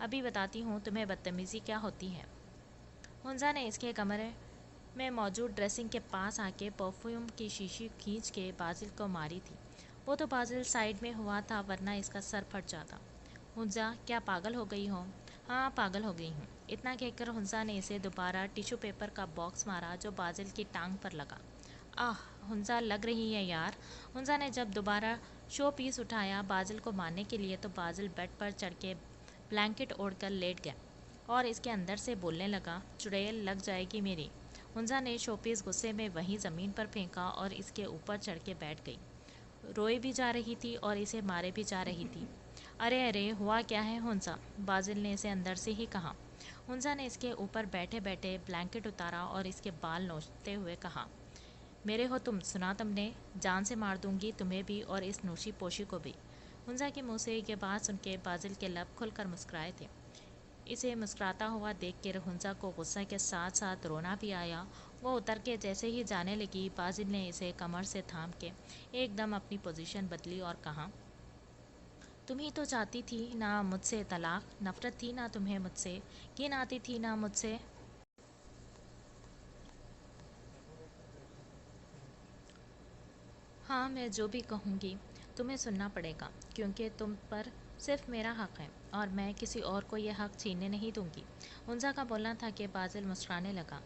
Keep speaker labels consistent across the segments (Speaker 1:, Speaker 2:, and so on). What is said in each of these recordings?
Speaker 1: ابھی بتاتی ہوں تمہیں بدتمیزی کیا ہوتی ہے۔ ہنزا نے اس کے کمرے میں موجود ڈریسنگ کے پاس آ کے پرفیوم کی شیشی کھینچ کے بازل کو ماری تھی۔ وہ تو بازل سائڈ میں ہوا تھا ورنہ اس کا سر پھٹ جاتا۔ ہنزا، کیا پاگل ہو گئی ہو؟ ہاں پاگل ہو گئی ہوں۔ اتنا کہہ کر ہنزا نے اسے دوبارہ ٹیشو پیپر کا باکس مارا جو بازل کی ٹانگ پر لگا۔ آہ ہنزا، لگ رہی ہے یار۔ ہنزا نے جب دوبارہ شو پیس اٹھایا بازل کو مارنے کے لیے تو بازل بیڈ پر چڑھ کے بلینکٹ اوڑھ کر لیٹ گیا اور اس کے اندر سے بولنے لگا، چڑیل لگ جائے گی میری۔ ہنزا نے شو پیس غصے میں وہیں زمین پر پھینکا اور اس کے اوپر چڑھ کے بیٹھ گئی۔ روئے بھی جا رہی تھی اور اسے مارے بھی جا رہی تھی۔ ارے ارے، ہوا کیا ہے ہنزا؟ بازل نے اسے اندر سے ہی کہا۔ ہنزا نے اس کے اوپر بیٹھے بیٹھے بلینکٹ اتارا اور اس کے بال نوچتے ہوئے کہا، میرے ہو تم، سنا تم نے؟ جان سے مار دوں گی تمہیں بھی اور اس نوشی پوشی کو بھی۔ ہنزا کے منہ سے یہ بات سن کے بازل کے لب کھل کر مسکرائے تھے۔ اسے مسکراتا ہوا دیکھ کر ہنزا کو غصہ کے ساتھ ساتھ رونا بھی آیا۔ وہ اتر کے جیسے ہی جانے لگی بازل نے اسے کمر سے تھام کے ایک دم اپنی پوزیشن بدلی اور کہا، تم ہی تو چاہتی تھی نا مجھ سے طلاق، نفرت تھی نا تمہیں مجھ سے، گھن آتی تھی نا مجھ سے۔ ہاں میں جو بھی کہوں گی تمہیں سننا پڑے گا کیونکہ تم پر صرف میرا حق ہے اور میں کسی اور کو یہ حق چھیننے نہیں دوں گی۔ ہنزا کا بولنا تھا کہ بازل مسکرانے لگا۔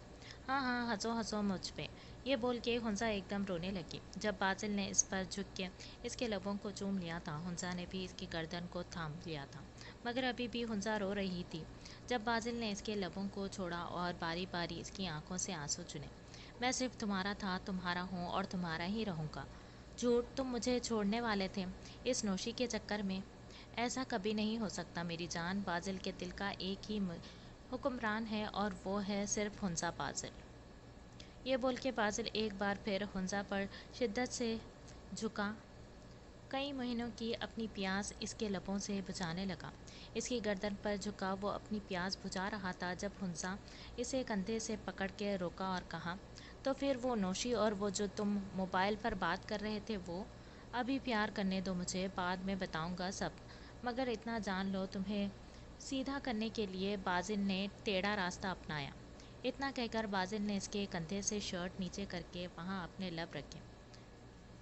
Speaker 1: ہاں ہاں، ہنسو ہنسو مجھ پہ، یہ بول کے ہنزا ایک دم رونے لگی۔ جب بازل نے اس پر جھک کے اس کے لبوں کو چوم لیا تھا ہنزا نے بھی اس کی گردن کو تھام لیا تھا، مگر ابھی بھی ہنزا رو رہی تھی۔ جب بازل نے اس کے لبوں کو چھوڑا اور باری باری اس کی آنکھوں سے آنسو چنے، میں صرف تمہارا تھا، تمہارا ہوں اور تمہارا ہی رہوں گا۔ جھوٹ، تم مجھے چھوڑنے والے تھے اس نوشی کے چکر میں؟ ایسا کبھی نہیں ہو سکتا میری جان۔ بازل کے دل کا ایک ہی حکمران ہے اور وہ ہے صرف ہنزا بازل۔ یہ بول کے بازل ایک بار پھر ہنزا پر شدت سے جھکا، کئی مہینوں کی اپنی پیاس اس کے لبوں سے بجھانے لگا۔ اس کی گردن پر جھکا وہ اپنی پیاس بجھا رہا تھا جب ہنزا اسے کندھے سے پکڑ کے روکا اور کہا، تو پھر وہ نوشی اور وہ جو تم موبائل پر بات کر رہے تھے وہ؟ ابھی پیار کرنے دو مجھے، بعد میں بتاؤں گا سب، مگر اتنا جان لو تمہیں سیدھا کرنے کے لیے بازل نے ٹیڑھا راستہ اپنایا۔ اتنا کہہ کر بازل نے اس کے کندھے سے شرٹ نیچے کر کے وہاں اپنے لب رکھے۔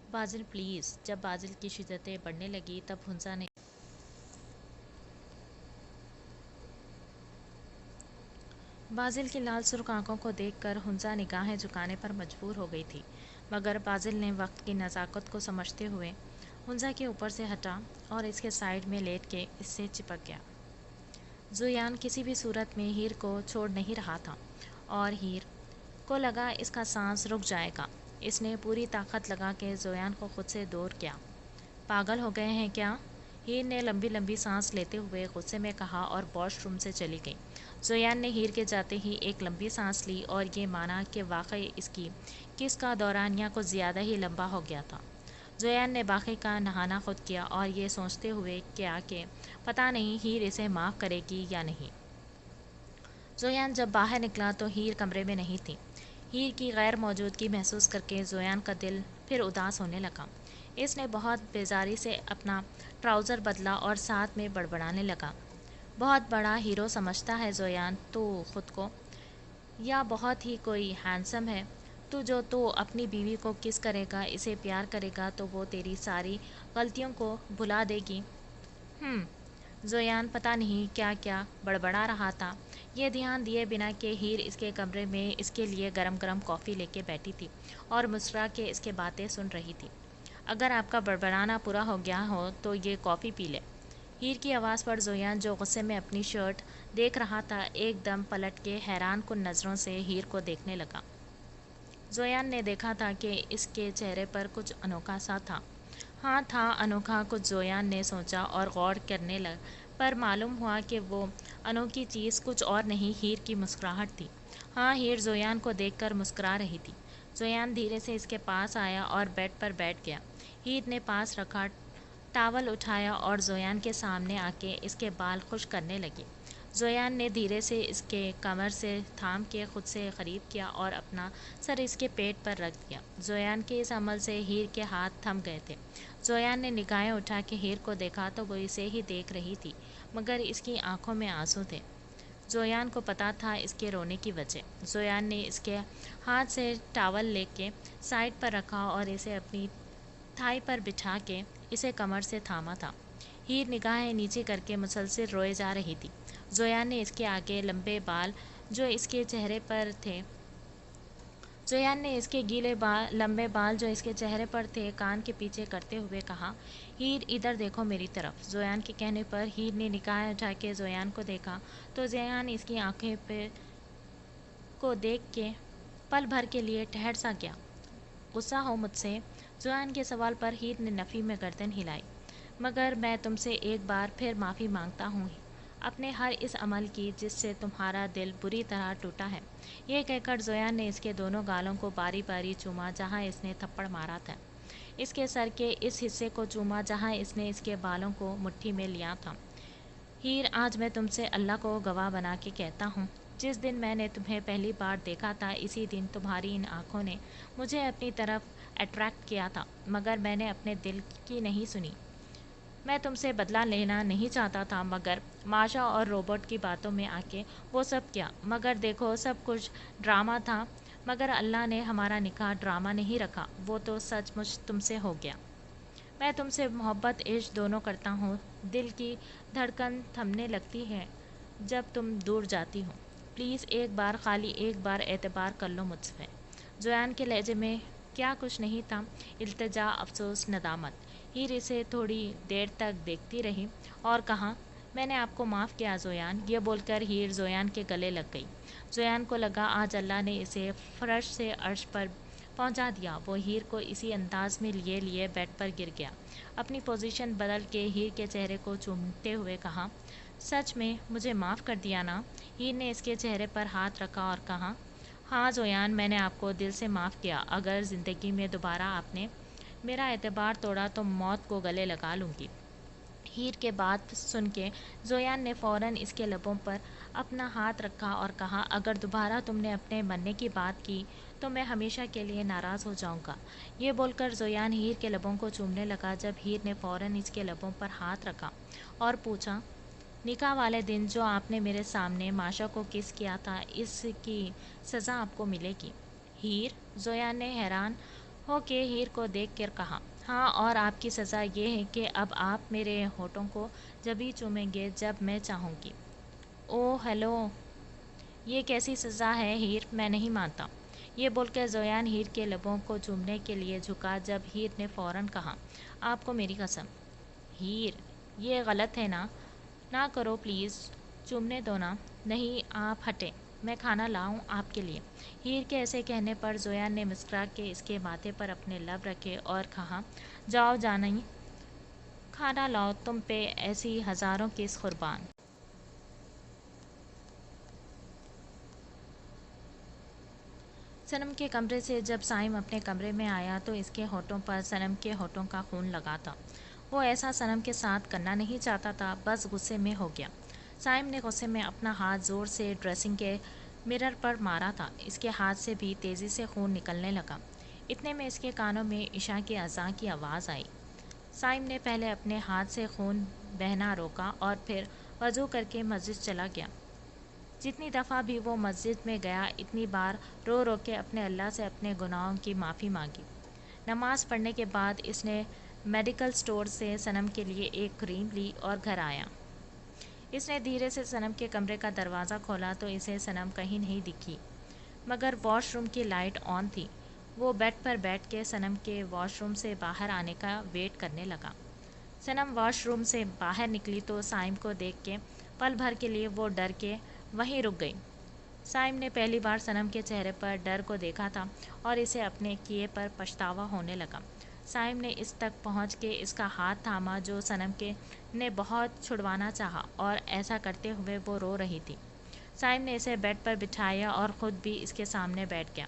Speaker 1: بازل پلیز۔ جب بازل کی شدتیں بڑھنے لگی تب ہنزا نے بازل کی لال سرخ آنکھوں کو دیکھ کر ہنزا نگاہیں جھکانے پر مجبور ہو گئی تھی، مگر بازل نے وقت کی نزاکت کو سمجھتے ہوئے ہنزا کے اوپر سے ہٹا اور اس کے سائیڈ میں لیٹ کے اس سے چپک گیا۔ زویان کسی بھی صورت میں ہیر کو چھوڑ نہیں رہا تھا اور ہیر کو لگا اس کا سانس رک جائے گا۔ اس نے پوری طاقت لگا کے زویان کو خود سے دور کیا۔ پاگل ہو گئے ہیں کیا؟ ہیر نے لمبی لمبی سانس لیتے ہوئے غصے میں کہا اور واش روم سے چلی گئی۔ زویان نے ہیر کے جاتے ہی ایک لمبی سانس لی اور یہ مانا کہ واقعی اس کی کس کا دورانیہ کچھ زیادہ ہی لمبا ہو گیا تھا۔ زویان نے باقی کا نہانا خود کیا اور یہ سوچتے ہوئے کیا کہ پتہ نہیں ہیر اسے معاف کرے گی یا نہیں۔ زویان جب باہر نکلا تو ہیر کمرے میں نہیں تھی۔ ہیر کی غیر موجودگی محسوس کر کے زویان کا دل پھر اداس ہونے لگا۔ اس نے بہت بیزاری سے اپنا ٹراؤزر بدلا اور ساتھ میں بڑبڑانے لگا، بہت بڑا ہیرو سمجھتا ہے زویان تو خود کو، یا بہت ہی کوئی ہینڈسم ہے تو اپنی بیوی کو کس کرے گا، اسے پیار کرے گا تو وہ تیری ساری غلطیوں کو بھلا دے گی۔ زویان پتہ نہیں کیا کیا بڑبڑا رہا تھا، یہ دھیان دیے بنا کہ ہیر اس کے کمرے میں اس کے لیے گرم گرم کافی لے کے بیٹھی تھی اور مسکرا کے اس کے باتیں سن رہی تھی۔ اگر آپ کا بڑبڑانا پورا ہو گیا ہو تو یہ کافی پی لے۔ ہیر کی آواز پر زویان جو غصے میں اپنی شرٹ دیکھ رہا تھا ایک دم پلٹ کے حیران کن نظروں سے ہیر کو دیکھنے لگا۔ زویان نے دیکھا تھا کہ اس کے چہرے پر کچھ انوکھا سا تھا۔ ہاں تھا انوکھا کچھ، زویان نے سوچا اور غور کرنے پر معلوم ہوا کہ وہ انوکھی چیز کچھ اور نہیں ہیر کی مسکراہٹ تھی۔ ہاں ہیر زویان کو دیکھ کر مسکرا رہی تھی۔ زویان دھیرے سے اس کے پاس آیا اور بیڈ پر بیٹھ گیا۔ ہیر نے پاس رکھا ٹاول اٹھایا اور زویان کے سامنے آ کے اس کے بال خشک کرنے لگی۔ زویان نے دھیرے سے اس کے کمر سے تھام کے خود سے قریب کیا اور اپنا سر اس کے پیٹ پر رکھ دیا۔ زویان کے اس عمل سے ہیر کے ہاتھ تھم گئے تھے۔ زویان نے نگاہیں اٹھا کے ہیر کو دیکھا تو وہ اسے ہی دیکھ رہی تھی، مگر اس کی آنکھوں میں آنسو تھے۔ زویان کو پتا تھا اس کے رونے کی وجہ۔ زویان نے اس کے ہاتھ سے ٹاول لے کے سائڈ پر رکھا اور اسے اپنی تھائی پر بٹھا کے اسے کمر سے تھاما تھا۔ ہیر نگاہیں نیچے کر کے مسلسل روئے جا رہی تھی۔ زویان نے اس کے آگے لمبے بال جو اس کے چہرے پر تھے لمبے بال جو اس کے چہرے پر تھے کان کے پیچھے کرتے ہوئے کہا، ہیر ادھر دیکھو میری طرف۔ زویان کے کہنے پر ہیر نے نگاہیں اٹھا کے زویان کو دیکھا تو زویان اس کی آنکھیں کو دیکھ کے پل بھر کے لیے ٹھہر سا گیا۔ غصہ ہو مجھ سے؟ زویان کے سوال پر ہیر نے نفی میں گردن ہلائی۔ مگر میں تم سے ایک بار پھر معافی مانگتا ہوں اپنے ہر اس عمل کی جس سے تمہارا دل بری طرح ٹوٹا ہے۔ یہ کہہ کر زویان نے اس کے دونوں گالوں کو باری باری چوما جہاں اس نے تھپڑ مارا تھا، اس کے سر کے اس حصے کو چوما جہاں اس نے اس کے بالوں کو مٹھی میں لیا تھا۔ ہیر، آج میں تم سے اللہ کو گواہ بنا کے کہتا ہوں، جس دن میں نے تمہیں پہلی بار دیکھا تھا اسی دن تمہاری ان آنکھوں نے مجھے اپنی طرف اٹریکٹ کیا تھا، مگر میں نے اپنے دل کی نہیں سنی۔ میں تم سے بدلہ لینا نہیں چاہتا تھا، مگر ماشا اور روبرٹ کی باتوں میں آ کے وہ سب کیا۔ مگر دیکھو، سب کچھ ڈرامہ تھا، مگر اللہ نے ہمارا نکاح ڈرامہ نہیں رکھا، وہ تو سچ مچ تم سے ہو گیا۔ میں تم سے محبت عشق دونوں کرتا ہوں۔ دل کی دھڑکن تھمنے لگتی ہے جب تم دور جاتی ہو۔ پلیز ایک بار، خالی ایک بار اعتبار کر لو مجھ پہ۔ زویان کے لہجے میں کیا کچھ نہیں تھا، التجا، افسوس، ندامت۔ ہیر اسے تھوڑی دیر تک دیکھتی رہی اور کہا، میں نے آپ کو معاف کیا زویان۔ یہ بول کر ہیر زویان کے گلے لگ گئی۔ زویان کو لگا آج اللہ نے اسے فرش سے عرش پر پہنچا دیا۔ وہ ہیر کو اسی انداز میں لیے بیڈ پر گر گیا۔ اپنی پوزیشن بدل کے ہیر کے چہرے کو چومتے ہوئے کہا، سچ میں مجھے معاف کر دیا نا؟ ہیر نے اس کے چہرے پر ہاتھ رکھا اور کہا، ہاں زویان، میں نے آپ کو دل سے معاف کیا۔ اگر زندگی میں دوبارہ آپ نے میرا اعتبار توڑا تو موت کو گلے لگا لوں گی۔ ہیر کے بات سن کے زویان نے فوراً اس کے لبوں پر اپنا ہاتھ رکھا اور کہا، اگر دوبارہ تم نے اپنے مرنے کی بات کی تو میں ہمیشہ کے لیے ناراض ہو جاؤں گا۔ یہ بول کر زویان ہیر کے لبوں کو چومنے لگا جب ہیر نے فوراً اس کے لبوں پر ہاتھ رکھا اور پوچھا، نکاح والے دن جو آپ نے میرے سامنے ماشا کو کس کیا تھا، اس کی سزا آپ کو ملے گی؟ ہیر؟ زویان نے حیران ہو کے ہیر کو دیکھ کر کہا، ہاں، اور آپ کی سزا یہ ہے کہ اب آپ میرے ہونٹوں کو جبھی چومیں گے جب میں چاہوں گی۔ اوہ ہیلو، یہ کیسی سزا ہے ہیر؟ میں نہیں مانتا۔ یہ بول کر زویان ہیر کے لبوں کو چومنے کے لیے جھکا جب ہیر نے فوراً کہا، آپ کو میری قسم۔ ہیر، یہ غلط ہے نا؟ نہ کرو پلیز، چومنے دو نا۔ نہیں، آپ ہٹیں، میں کھانا لاؤں آپ کے لیے۔ ہیر کے ایسے کہنے پر زویان نے مسکرا کے اس کے ماتھے پر اپنے لب رکھے اور کہا، جاؤ جانی، کھانا لاؤ، تم پہ ایسی ہزاروں کس قربان۔ صنم کے کمرے سے جب صائم اپنے کمرے میں آیا تو اس کے ہونٹوں پر صنم کے ہونٹوں کا خون لگا تھا۔ وہ ایسا صنم کے ساتھ کرنا نہیں چاہتا تھا، بس غصے میں ہو گیا۔ صائم نے غصے میں اپنا ہاتھ زور سے ڈریسنگ کے مرر پر مارا تھا۔ اس کے ہاتھ سے بھی تیزی سے خون نکلنے لگا۔ اتنے میں اس کے کانوں میں عشاء کی اذان کی آواز آئی۔ صائم نے پہلے اپنے ہاتھ سے خون بہنا روکا اور پھر وضو کر کے مسجد چلا گیا۔ جتنی دفعہ بھی وہ مسجد میں گیا اتنی بار رو رو کے اپنے اللہ سے اپنے گناہوں کی معافی مانگی۔ نماز پڑھنے کے بعد اس نے میڈیکل سٹور سے صنم کے لیے ایک کریم لی اور گھر آیا۔ اس نے دھیرے سے صنم کے کمرے کا دروازہ کھولا تو اسے صنم کہیں نہیں دکھی، مگر واش روم کی لائٹ آن تھی۔ وہ بیڈ پر بیٹھ کے صنم کے واش روم سے باہر آنے کا ویٹ کرنے لگا۔ صنم واش روم سے باہر نکلی تو صائم کو دیکھ کے پل بھر کے لیے وہ ڈر کے وہیں رک گئی۔ صائم نے پہلی بار صنم کے چہرے پر ڈر کو دیکھا تھا اور اسے اپنے کیے پر پچھتاوا ہونے لگا۔ صائم نے اس تک پہنچ کے اس کا ہاتھ تھاما جو صنم کے نے بہت چھڑوانا چاہا اور ایسا کرتے ہوئے وہ رو رہی تھی۔ صائم نے اسے بیڈ پر بٹھایا اور خود بھی اس کے سامنے بیٹھ گیا۔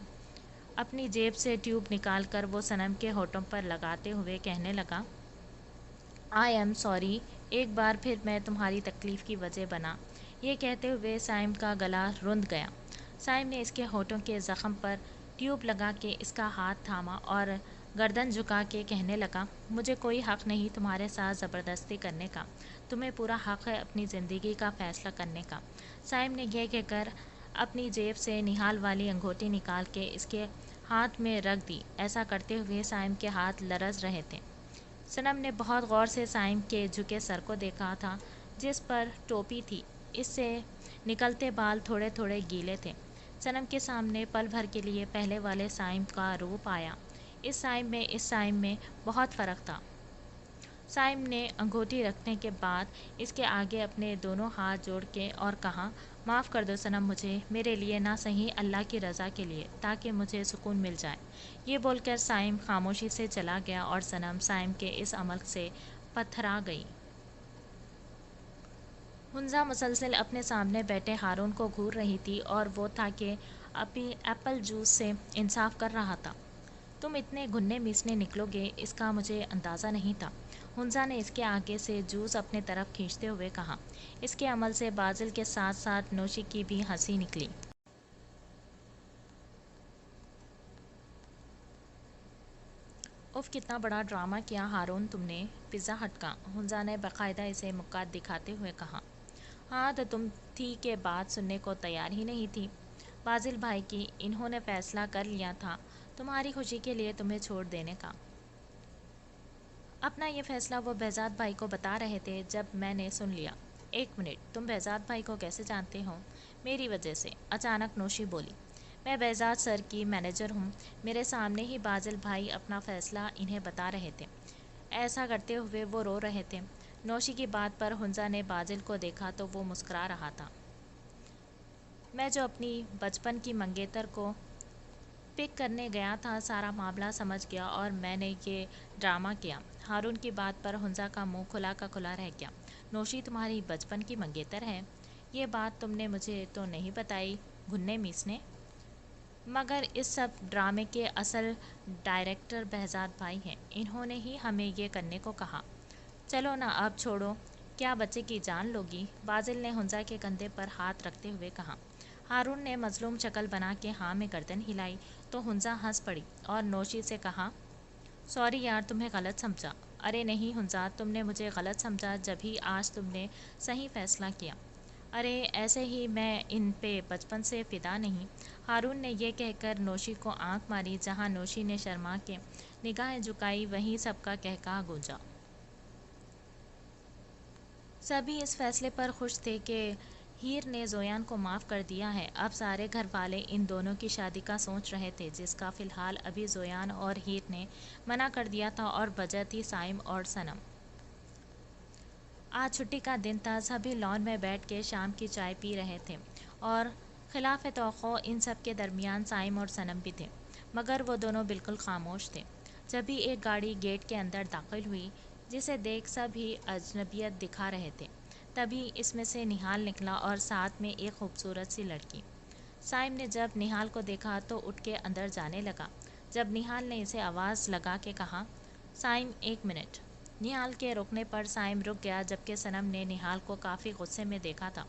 Speaker 1: اپنی جیب سے ٹیوب نکال کر وہ صنم کے ہونٹوں پر لگاتے ہوئے کہنے لگا، آئی ایم سوری، ایک بار پھر میں تمہاری تکلیف کی وجہ بنا۔ یہ کہتے ہوئے سائم کا گلا رند گیا۔ سائم نے اس کے ہونٹوں کے زخم پر ٹیوب لگا کے اس کا ہاتھ تھاما اور گردن جھکا کے کہنے لگا، مجھے کوئی حق نہیں تمہارے ساتھ زبردستی کرنے کا، تمہیں پورا حق ہے اپنی زندگی کا فیصلہ کرنے کا۔ سائم نے یہ کہہ کر اپنی جیب سے نہال والی انگوٹی نکال کے اس کے ہاتھ میں رکھ دی۔ ایسا کرتے ہوئے سائم کے ہاتھ لرز رہے تھے۔ صنم نے بہت غور سے سائم کے جھکے سر کو دیکھا تھا جس پر ٹوپی تھی، اس سے نکلتے بال تھوڑے تھوڑے گیلے تھے۔ صنم کے سامنے پل بھر کے لیے پہلے والے سائم کا روپ آیا۔ اس سائم میں بہت فرق تھا۔ سائم نے انگوٹھی رکھنے کے بعد اس کے آگے اپنے دونوں ہاتھ جوڑ کے اور کہا، معاف کر دو صنم مجھے، میرے لیے نہ صحیح اللہ کی رضا کے لیے، تاکہ مجھے سکون مل جائے۔ یہ بول کر سائم خاموشی سے چلا گیا اور صنم سائم کے اس عمل سے پتھرا گئی۔ ہنزا مسلسل اپنے سامنے بیٹھے ہارون کو گھور رہی تھی اور وہ تھا کہ ابھی ایپل جوس سے انصاف کر رہا تھا۔ تم اتنے گھننے میسنے نکلو گے اس کا مجھے اندازہ نہیں تھا، ہنزا نے اس کے آگے سے جوس اپنے طرف کھینچتے ہوئے کہا۔ اس کے عمل سے بازل کے ساتھ ساتھ نوشی کی بھی ہنسی نکلی۔ اف کتنا بڑا ڈرامہ کیا ہارون تم نے پیزا ہٹ کا، ہنزا نے باقاعدہ اسے مکات دکھاتے ہوئے کہا۔ ہاں تو تم تھی کہ بات سننے کو تیار ہی نہیں تھی بازل بھائی کی، انہوں نے فیصلہ کر لیا تھا تمہاری خوشی کے لیے تمہیں چھوڑ دینے کا۔ اپنا یہ فیصلہ وہ بہزاد بھائی کو بتا رہے تھے جب میں نے سن لیا۔ ایک منٹ، تم بہزاد بھائی کو کیسے جانتے ہو؟ میری وجہ سے، اچانک نوشی بولی۔ میں بہزاد سر کی مینیجر ہوں، میرے سامنے ہی بازل بھائی اپنا فیصلہ انہیں بتا رہے تھے۔ ایسا کرتے ہوئے وہ رو رہے تھے۔ نوشی کی بات پر ہنزا نے بازل کو دیکھا تو وہ مسکرا رہا تھا۔ میں جو اپنی بچپن کی منگیتر کو پک کرنے گیا تھا سارا معاملہ سمجھ گیا اور میں نے یہ ڈرامہ کیا۔ ہارون کی بات پر ہنزا کا منہ کھلا کا کھلا رہ گیا۔ نوشی تمہاری بچپن کی منگیتر ہے؟ یہ بات تم نے مجھے تو نہیں بتائی گھنے میسنے۔ مگر اس سب ڈرامے کے اصل ڈائریکٹر بہزاد بھائی ہیں، انہوں نے ہی ہمیں یہ کرنے کو کہا۔ چلو نا اب چھوڑو، کیا بچے کی جان لوگی؟ بازل نے ہنزا کے کندھے پر ہاتھ رکھتے ہوئے کہا۔ ہارون نے مظلوم شکل بنا کے ہاں میں گردن ہلائی تو ہنزا ہنس پڑی اور نوشی سے کہا، سوری یار تمہیں غلط سمجھا۔ ارے نہیں ہنزا، تم نے مجھے غلط سمجھا جبھی آج تم نے صحیح فیصلہ کیا۔ ارے ایسے ہی میں ان پہ بچپن سے فدا نہیں۔ ہارون نے یہ کہہ کر نوشی کو آنکھ ماری، جہاں نوشی نے شرما کے نگاہیں جھکائی وہیں سب کا قہقہہ گونجا۔ سبھی اس فیصلے پر خوش تھے کہ ہیر نے زویان کو معاف کر دیا ہے۔ اب سارے گھر والے ان دونوں کی شادی کا سوچ رہے تھے، جس کا فی الحال ابھی زویان اور ہیر نے منع کر دیا تھا اور وجہ تھی سائم اور صنم۔ آج چھٹی کا دن تھا، سبھی لان میں بیٹھ کے شام کی چائے پی رہے تھے اور خلاف توقع ان سب کے درمیان سائم اور صنم بھی تھے، مگر وہ دونوں بالکل خاموش تھے۔ جبھی ایک گاڑی گیٹ کے اندر داخل ہوئی جسے دیکھ سبھی اجنبیت دکھا رہے تھے، تبھی اس میں سے نہال نکلا اور ساتھ میں ایک خوبصورت سی لڑکی۔ سائم نے جب نہال کو دیکھا تو اٹھ کے اندر جانے لگا۔ جب نہال نے اسے آواز لگا کے کہا، سائم ایک منٹ، نہال کے رکنے پر سائم رک گیا جبکہ صنم نے نہال کو کافی غصے میں دیکھا تھا۔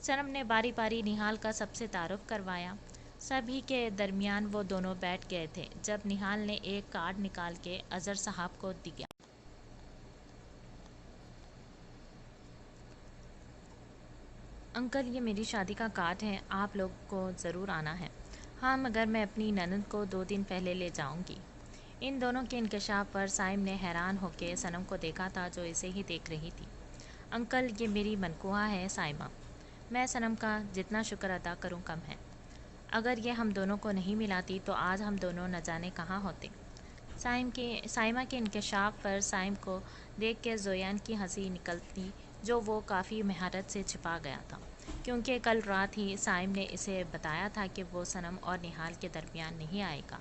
Speaker 1: صنم نے باری باری نہال کا سب سے تعارف کروایا۔ سبھی کے درمیان وہ دونوں بیٹھ گئے تھے جب نہال نے ایک کارڈ نکال کے اظہر صاحب کو دیا۔ انکل یہ میری شادی کا کارڈ ہے، آپ لوگ کو ضرور آنا ہے۔ ہاں مگر میں اپنی نند کو 2 دن پہلے لے جاؤں گی۔ ان دونوں کے انکشاف پر سائم نے حیران ہو کے صنم کو دیکھا تھا جو اسے ہی دیکھ رہی تھی۔ انکل یہ میری منقوہ ہے سائمہ، میں صنم کا جتنا شکر ادا کروں کم ہے۔ اگر یہ ہم دونوں کو نہیں ملاتی تو آج ہم دونوں نہ جانے کہاں ہوتے۔ سائمہ کے انکشاف پر سائم کو دیکھ کے زویان کی ہنسی نکلتی جو وہ کافی مہارت سے چھپا گیا تھا، کیونکہ کل رات ہی سائم نے اسے بتایا تھا کہ وہ صنم اور نہال کے درمیان نہیں آئے گا۔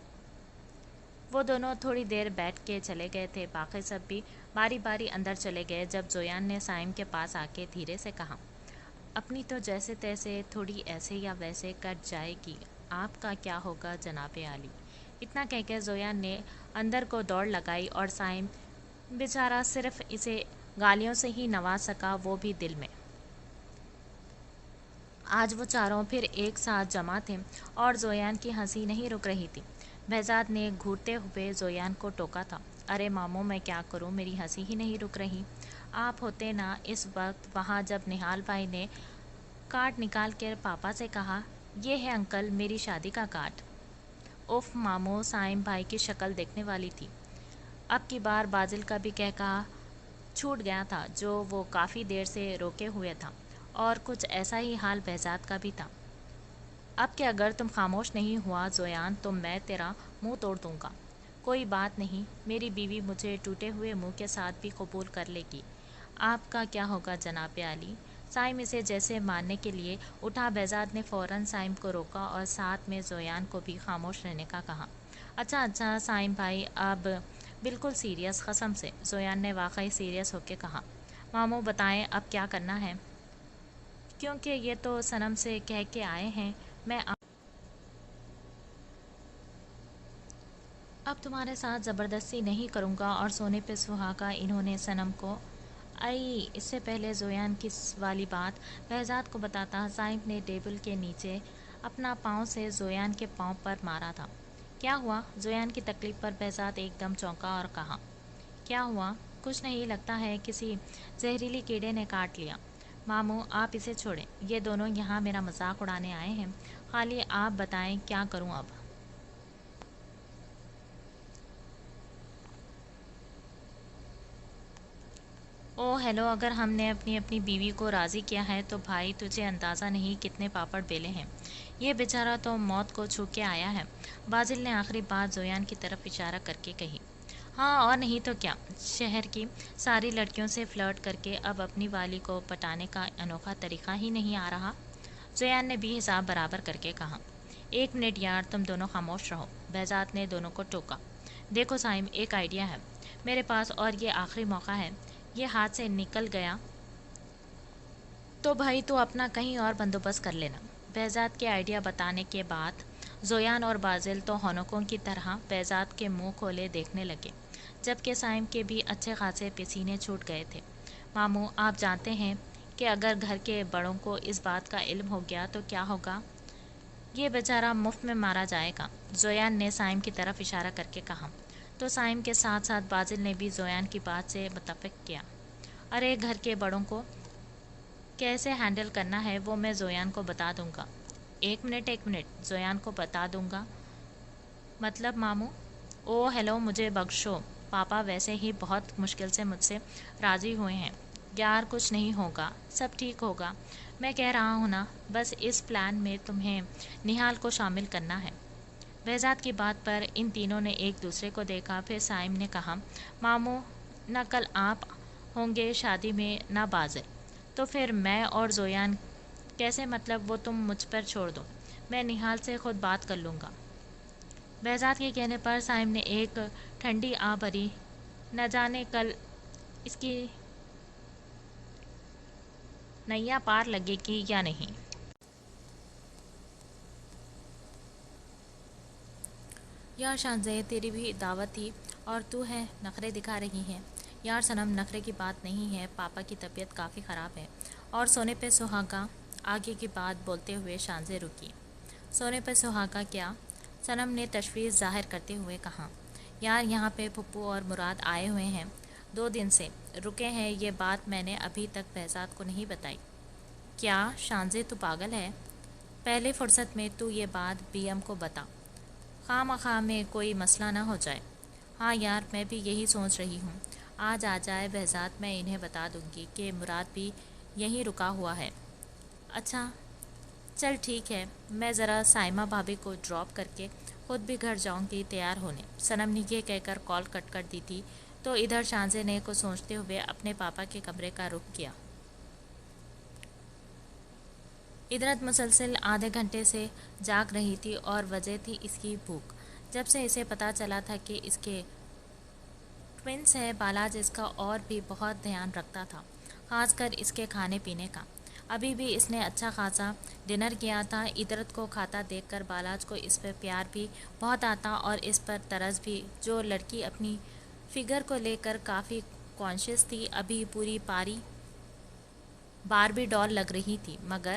Speaker 1: وہ دونوں تھوڑی دیر بیٹھ کے چلے گئے تھے، باقی سب بھی باری باری اندر چلے گئے جب زویان نے سائم کے پاس آ کے دھیرے سے کہا، اپنی تو جیسے تیسے تھوڑی ایسے یا ویسے کٹ جائے گی، آپ کا کیا ہوگا جناب عالی۔ اتنا کہہ کے زویان نے اندر کو دوڑ لگائی اور سائم بیچارہ صرف اسے گالیوں سے ہی نواز سکا، وہ بھی دل میں۔ آج وہ چاروں پھر ایک ساتھ جمع تھے اور زویان کی ہنسی نہیں رک رہی تھی۔ بہزاد نے گھورتے ہوئے زویان کو ٹوکا تھا۔ ارے ماموں میں کیا کروں، میری ہنسی ہی نہیں رک رہی۔ آپ ہوتے نا اس وقت وہاں جب نہال بھائی نے کارڈ نکال کر پاپا سے کہا، یہ ہے انکل میری شادی کا کارڈ۔ اف ماموں، سائم بھائی کی شکل دیکھنے والی تھی۔ اب کی بار بازل کا بھی کہا چھوٹ گیا تھا جو وہ کافی دیر سے روکے ہوئے تھا، اور کچھ ایسا ہی حال بہزاد کا بھی تھا۔ اب کہ اگر تم خاموش نہیں ہوا زویان تو میں تیرا منہ توڑ دوں گا۔ کوئی بات نہیں، میری بیوی مجھے ٹوٹے ہوئے منہ کے ساتھ بھی قبول کر لے گی۔ آپ کا کیا ہوگا جناب عالی؟ سائم اسے جیسے ماننے کے لیے اٹھا۔ بہزاد نے فوراً سائم کو روکا اور ساتھ میں زویان کو بھی خاموش رہنے کا کہا۔ اچھا سائم بھائی، اب بالکل سیریس، قسم سے، زویان نے واقعی سیریس ہو کے کہا۔ ماموں بتائیں اب کیا کرنا ہے؟ کیونکہ یہ تو صنم سے کہہ کے آئے ہیں، میں اب تمہارے ساتھ زبردستی نہیں کروں گا، اور سونے پہ سہاگا انہوں نے صنم کو اس سے پہلے زویان کی والی بات بہزاد کو بتاتا سائم نے ٹیبل کے نیچے اپنا پاؤں سے زویان کے پاؤں پر مارا تھا۔ کیا ہوا؟ زویان کی تکلیف پر بہزاد ایک دم چونکا اور کہا، کیا ہوا؟ کچھ نہیں، لگتا ہے کسی زہریلی کیڑے نے کاٹ لیا۔ ماموں آپ اسے چھوڑیں، یہ دونوں یہاں میرا مذاق اڑانے آئے ہیں، خالی آپ بتائیں کیا کروں اب؟ او ہیلو، اگر ہم نے اپنی بیوی کو راضی کیا ہے تو بھائی تجھے اندازہ نہیں کتنے پاپڑ بیلے ہیں۔ یہ بیچارہ تو موت کو چھو کے آیا ہے۔ بازل نے آخری بات زویان کی طرف اشارہ کر کے کہی۔ ہاں اور نہیں تو کیا، شہر کی ساری لڑکیوں سے فلرٹ کر کے اب اپنی والی کو پٹانے کا انوکھا طریقہ ہی نہیں آ رہا؟ زویان نے بھی حساب برابر کر کے کہا۔ ایک منٹ یار، تم دونوں خاموش رہو، بہزاد نے دونوں کو ٹوکا۔ دیکھو سائم، ایک آئیڈیا ہے میرے پاس، اور یہ آخری موقع ہے، یہ ہاتھ سے نکل گیا تو بھائی تو اپنا کہیں اور بندوبست کر لینا۔ بہزاد کے آئیڈیا بتانے کے بعد زویان اور بازل تو ہونکوں کی طرح بہزاد کے منہ کھولے دیکھنے لگے، جبکہ سائم کے بھی اچھے خاصے پسینے چھوٹ گئے تھے۔ ماموں آپ جانتے ہیں کہ اگر گھر کے بڑوں کو اس بات کا علم ہو گیا تو کیا ہوگا؟ یہ بیچارہ مفت میں مارا جائے گا، زویان نے سائم کی طرف اشارہ کر کے کہا۔ تو سائم کے ساتھ ساتھ بازل نے بھی زویان کی بات سے متفق کیا۔ ارے گھر کے بڑوں کو کیسے ہینڈل کرنا ہے وہ میں زویان کو بتا دوں گا۔ ایک منٹ، زویان کو بتا دوں گا مطلب ماموں؟ او ہیلو، مجھے بخشو، پاپا ویسے ہی بہت مشکل سے مجھ سے راضی ہوئے ہیں۔ یار کچھ نہیں ہوگا، سب ٹھیک ہوگا، میں کہہ رہا ہوں نا، بس اس پلان میں تمہیں نہال کو شامل کرنا ہے۔ بہزاد کی بات پر ان تینوں نے ایک دوسرے کو دیکھا، پھر سائم نے کہا، ماموں نہ کل آپ ہوں گے شادی میں نہ بازل، تو پھر میں اور زویان کیسے؟ مطلب وہ تم مجھ پر چھوڑ دو، میں نہال سے خود بات کر لوں گا۔ بہزاد کے کہنے پر سائم نے ایک ٹھنڈی آہ بھری، نہ جانے کل اس کی نیا پار لگے گی یا نہیں۔
Speaker 2: یار شانزے، تیری بھی دعوت تھی اور تو ہے نخرے دکھا رہی ہے۔ یار صنم، نخرے کی بات نہیں ہے، پاپا کی طبیعت کافی خراب ہے۔ اور سونے پہ سہاگا، آگے کی بات بولتے ہوئے شانزے رکی۔ سونے پہ سہاگا کیا؟ صنم نے تشویش ظاہر کرتے ہوئے کہا۔ یار یہاں پہ پھپھو اور مراد آئے ہوئے ہیں، 2 دن سے رکے ہیں، یہ بات میں نے ابھی تک بہزاد کو نہیں بتائی۔ کیا شانزے تو پاگل ہے؟ پہلے فرصت میں تو یہ بات بی ایم کو بتا، خواہ مخواہ میں کوئی مسئلہ نہ ہو جائے۔ ہاں یار، میں بھی یہی سوچ رہی ہوں، آج آ جائے بہزاد، میں انہیں بتا دوں گی کہ مراد بھی یہیں رکا ہوا ہے۔ اچھا چل ٹھیک ہے، میں ذرا سائمہ بھابھی کو ڈراپ کر کے خود بھی گھر جاؤں گی تیار ہونے۔ صنم نے یہ کہہ کر کال کٹ کر دی تھی تو ادھر شانزے نے کچھ سوچتے ہوئے اپنے پاپا کے کمرے کا رخ کیا۔ ادرت مسلسل آدھے گھنٹے سے جاگ رہی تھی اور وجہ تھی اس کی بھوک۔ جب سے اسے پتہ چلا تھا کہ اس کے ٹوئنس ہے، بالاج اس کا اور بھی بہت دھیان رکھتا تھا، خاص کر اس کے کھانے پینے کا۔ ابھی بھی اس نے اچھا خاصا ڈنر کیا تھا۔ ادرت کو کھاتا دیکھ کر بالاج کو اس پر پیار بھی بہت آتا اور اس پر ترس بھی۔ جو لڑکی اپنی فگر کو لے کر کافی کانشیس تھی، ابھی پوری پاری باربی ڈال لگ رہی تھی، مگر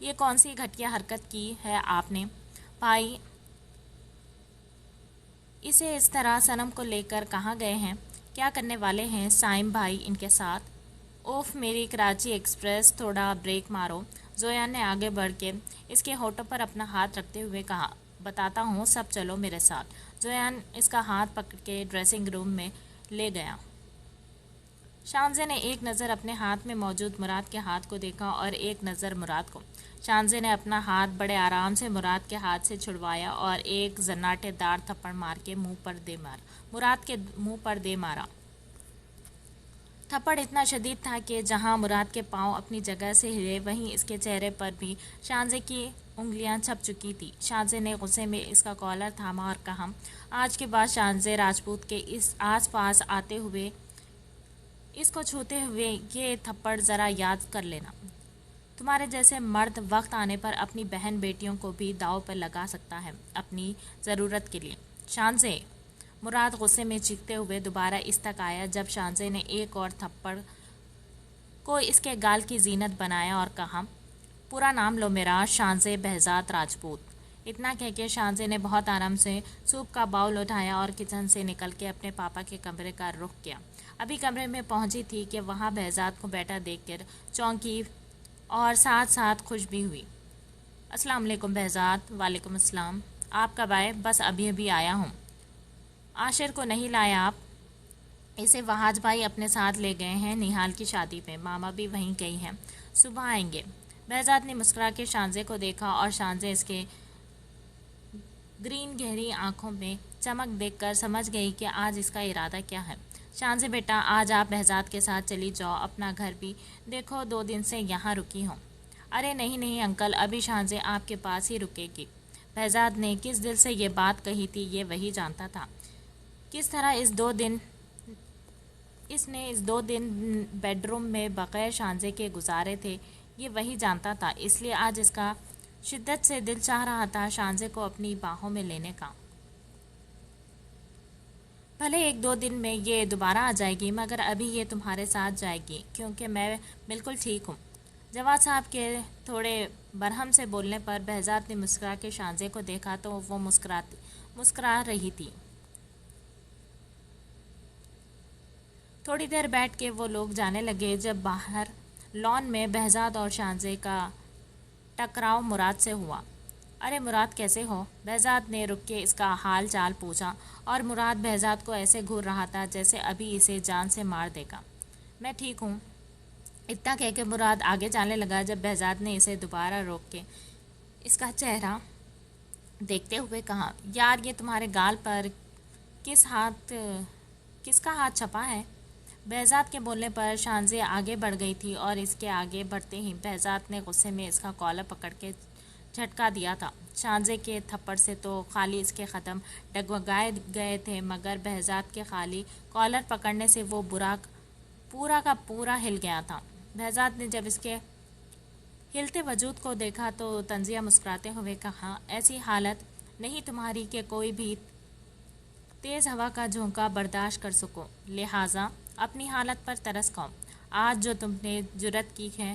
Speaker 2: یہ کون سی گھٹیا حرکت کی ہے آپ نے بھائی؟ اسے اس طرح صنم کو لے کر کہاں گئے ہیں؟ کیا کرنے والے ہیں سائم بھائی ان کے ساتھ؟ اوف میری کراچی ایکسپریس، تھوڑا بریک مارو۔ زویان نے آگے بڑھ کے اس کے ہونٹوں پر اپنا ہاتھ رکھتے ہوئے کہا، بتاتا ہوں سب، چلو میرے ساتھ۔ زویان اس کا ہاتھ پکڑ کے ڈریسنگ روم میں لے گیا۔ شانزے نے ایک نظر اپنے ہاتھ میں موجود مراد کے ہاتھ کو دیکھا اور ایک نظر مراد کو۔ شانزے نے اپنا ہاتھ بڑے آرام سے مراد کے ہاتھ سے چھڑوایا اور ایک زناٹے دار تھپڑ مار کے مراد کے منہ پر دے مارا۔ تھپڑ اتنا شدید تھا کہ جہاں مراد کے پاؤں اپنی جگہ سے ہلے وہیں اس کے چہرے پر بھی شانزے کی انگلیاں چھپ چکی تھی۔ شانزے نے غصے میں اس کا کالر تھاما اور کہا، آج کے بعد شانزے راجپوت کے اس آس پاس آتے ہوئے، اس کو چھوتے ہوئے یہ تھپڑ ذرا یاد کر لینا۔ تمہارے جیسے مرد وقت آنے پر اپنی بہن بیٹیوں کو بھی داؤ پر لگا سکتا ہے اپنی ضرورت کے لیے۔ شانزے! مراد غصے میں چیختے ہوئے دوبارہ اس تک آیا جب شانزے نے ایک اور تھپڑ کو اس کے گال کی زینت بنایا اور کہا، پورا نام لو میرا، شانزے بہزاد راجپوت۔ اتنا کہہ کے شانزے نے بہت آرام سے سوپ کا باؤل اٹھایا اور کچن سے نکل کے اپنے پاپا کے کمرے کا رخ کیا۔ ابھی کمرے میں پہنچی تھی کہ وہاں بہزاد کو بیٹھا دیکھ کر چونکی اور ساتھ ساتھ خوش بھی ہوئی۔ السلام علیکم بہزاد۔ وعلیکم السلام۔ آپ کب آئے؟ بس ابھی ابھی آیا ہوں۔ عاشر کو نہیں لائے آپ؟ اسے وہاج بھائی اپنے ساتھ لے گئے ہیں نہال کی شادی پہ، ماما بھی وہیں گئی ہیں، صبح آئیں گے۔ بہزاد نے مسکرا کے شانزے کو دیکھا اور شانزے اس کے گرین گہری آنکھوں میں چمک دیکھ کر سمجھ گئی کہ آج اس کا ارادہ کیا ہے۔ شانزے بیٹا، آج آپ بہزاد کے ساتھ چلی جاؤ، اپنا گھر بھی دیکھو، 2 دن سے یہاں رکی ہوں۔ ارے نہیں نہیں انکل، ابھی شانزے آپ کے پاس ہی رکے گی۔ بہزاد نے کس دل سے یہ بات کہی تھی یہ وہی جانتا تھا۔ کس طرح اس نے 2 دن بیڈ روم میں بغیر شانزے کے گزارے تھے یہ وہی جانتا تھا، اس لیے آج اس کا شدت سے دل چاہ رہا تھا شانزے کو اپنی باہوں میں لینے کا۔ بھلے 1-2 دن میں یہ دوبارہ آ جائے گی، مگر ابھی یہ تمہارے ساتھ جائے گی کیونکہ میں بالکل ٹھیک ہوں۔ جواد صاحب کے تھوڑے برہم سے بولنے پر بہزاد نے مسکرا کے شانزے کو دیکھا تو وہ مسکرا رہی تھی۔ تھوڑی دیر بیٹھ کے وہ لوگ جانے لگے جب باہر لان میں بہزاد اور شانزے کا ٹکراؤ مراد سے ہوا۔ ارے مراد کیسے ہو؟ بہزاد نے رک کے اس کا حال چال پوچھا اور مراد بہزاد کو ایسے گھور رہا تھا جیسے ابھی اسے جان سے مار دے گا۔ میں ٹھیک ہوں۔ اتنا کہہ کے مراد آگے جانے لگا جب بہزاد نے اسے دوبارہ روک کے اس کا چہرہ دیکھتے ہوئے کہا، یار یہ تمہارے گال پر کس کا ہاتھ چھپا ہے؟ بہزاد کے بولنے پر شانزے آگے بڑھ گئی تھی اور اس کے آگے بڑھتے ہی بہزاد نے غصے میں اس کا کالر پکڑ کے جھٹکا دیا تھا۔ شانزے کے تھپڑ سے تو خالی اس کے قدم ڈگمگائے گئے تھے مگر بہزاد کے خالی کالر پکڑنے سے وہ پورا کا پورا ہل گیا تھا۔ بہزاد نے جب اس کے ہلتے وجود کو دیکھا تو طنزیہ مسکراتے ہوئے کہا، ایسی حالت نہیں تمہاری کہ کوئی بھی تیز ہوا کا جھونکا برداشت کر سکو، لہٰذا اپنی حالت پر ترس کھاؤ۔ آج جو تم نے جرأت کی ہے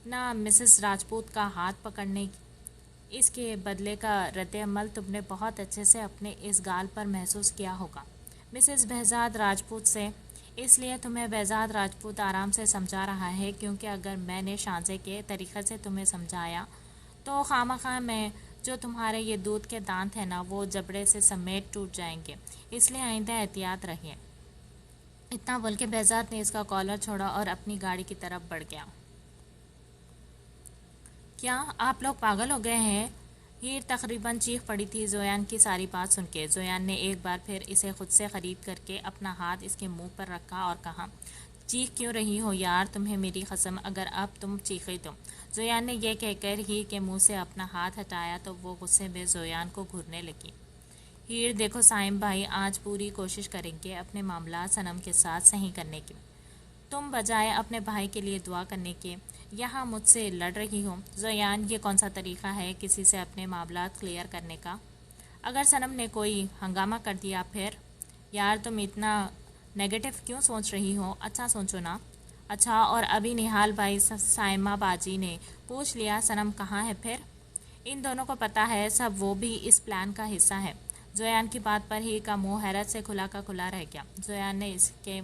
Speaker 2: نا مسز راجپوت کا ہاتھ پکڑنے کی، اس کے بدلے کا رد عمل تم نے بہت اچھے سے اپنے اس گال پر محسوس کیا ہوگا۔ مسز بہزاد راجپوت سے اس لیے تمہیں بہزاد راجپوت آرام سے سمجھا رہا ہے کیونکہ اگر میں نے شانزے کے طریقے سے تمہیں سمجھایا تو خامخواہ میں جو تمہارے یہ دودھ کے دانت ہیں نا وہ جبڑے سے سمیت ٹوٹ جائیں گے، اس لیے آئندہ احتیاط رہیے۔ اتنا بول کے بہزاد نے اس کا کالر چھوڑا اور اپنی گاڑی کی طرف بڑھ گیا۔ کیا آپ لوگ پاگل ہو گئے ہیں؟ ہیر تقریباً چیخ پڑی تھی زویان کی ساری بات سن کے۔ زویان نے ایک بار پھر اسے خود سے قریب کر کے اپنا ہاتھ اس کے منہ پر رکھا اور کہا، چیخ کیوں رہی ہو یار، تمہیں میری قسم اگر اب تم چیخی تو۔ زویان نے یہ کہہ کر ہیر کے منہ سے اپنا ہاتھ ہٹایا تو وہ غصے میں زویان کو گھورنے لگی۔ ہیر دیکھو سائم بھائی آج پوری کوشش کریں گے اپنے معاملات صنم کے ساتھ صحیح کرنے کی، تم بجائے اپنے بھائی کے لیے دعا کرنے کے یہاں مجھ سے لڑ رہی ہو۔ زویان یہ کون سا طریقہ ہے کسی سے اپنے معاملات کلیئر کرنے کا؟ اگر صنم نے کوئی ہنگامہ کر دیا پھر؟ یار تم اتنا نیگیٹو کیوں سوچ رہی ہو، اچھا سوچو نا۔ اچھا، اور ابھی نہال بھائی سائمہ باجی نے پوچھ لیا سنم کہاں ہے پھر؟ ان دونوں کو پتہ ہے سب، وہ بھی اس پلان کا حصہ ہے۔ زویان کی بات پر ہی کا منہ حیرت سے کھلا کا کھلا رہ گیا۔ زویان نے اس کے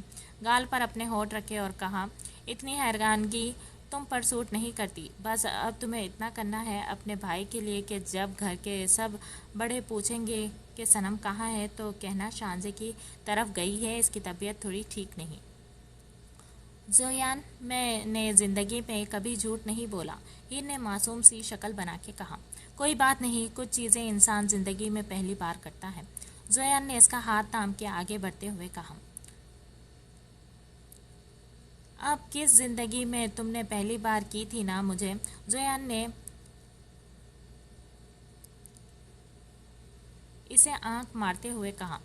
Speaker 2: گال پر اپنے ہونٹ رکھے اور کہا، اتنی حیرانگی تم پر سوٹ نہیں کرتی۔ بس اب تمہیں اتنا کرنا ہے اپنے بھائی کے لیے کہ جب گھر کے سب بڑے پوچھیں گے کہ سنم کہاں ہے تو کہنا شانزے کی طرف گئی ہے، اس کی طبیعت تھوڑی ٹھیک نہیں۔ زویان، میں نے زندگی میں کبھی جھوٹ نہیں بولا، ہیر نے معصوم سی شکل بنا کے کہا۔ کوئی بات نہیں، کچھ چیزیں انسان زندگی میں پہلی بار کرتا ہے۔ زویان نے اس کا ہاتھ تھام کے آگے بڑھتے ہوئے کہا۔ اب کس زندگی میں تم نے پہلی بار کی تھی نا مجھے؟ زویان نے اسے آنکھ مارتے ہوئے کہا۔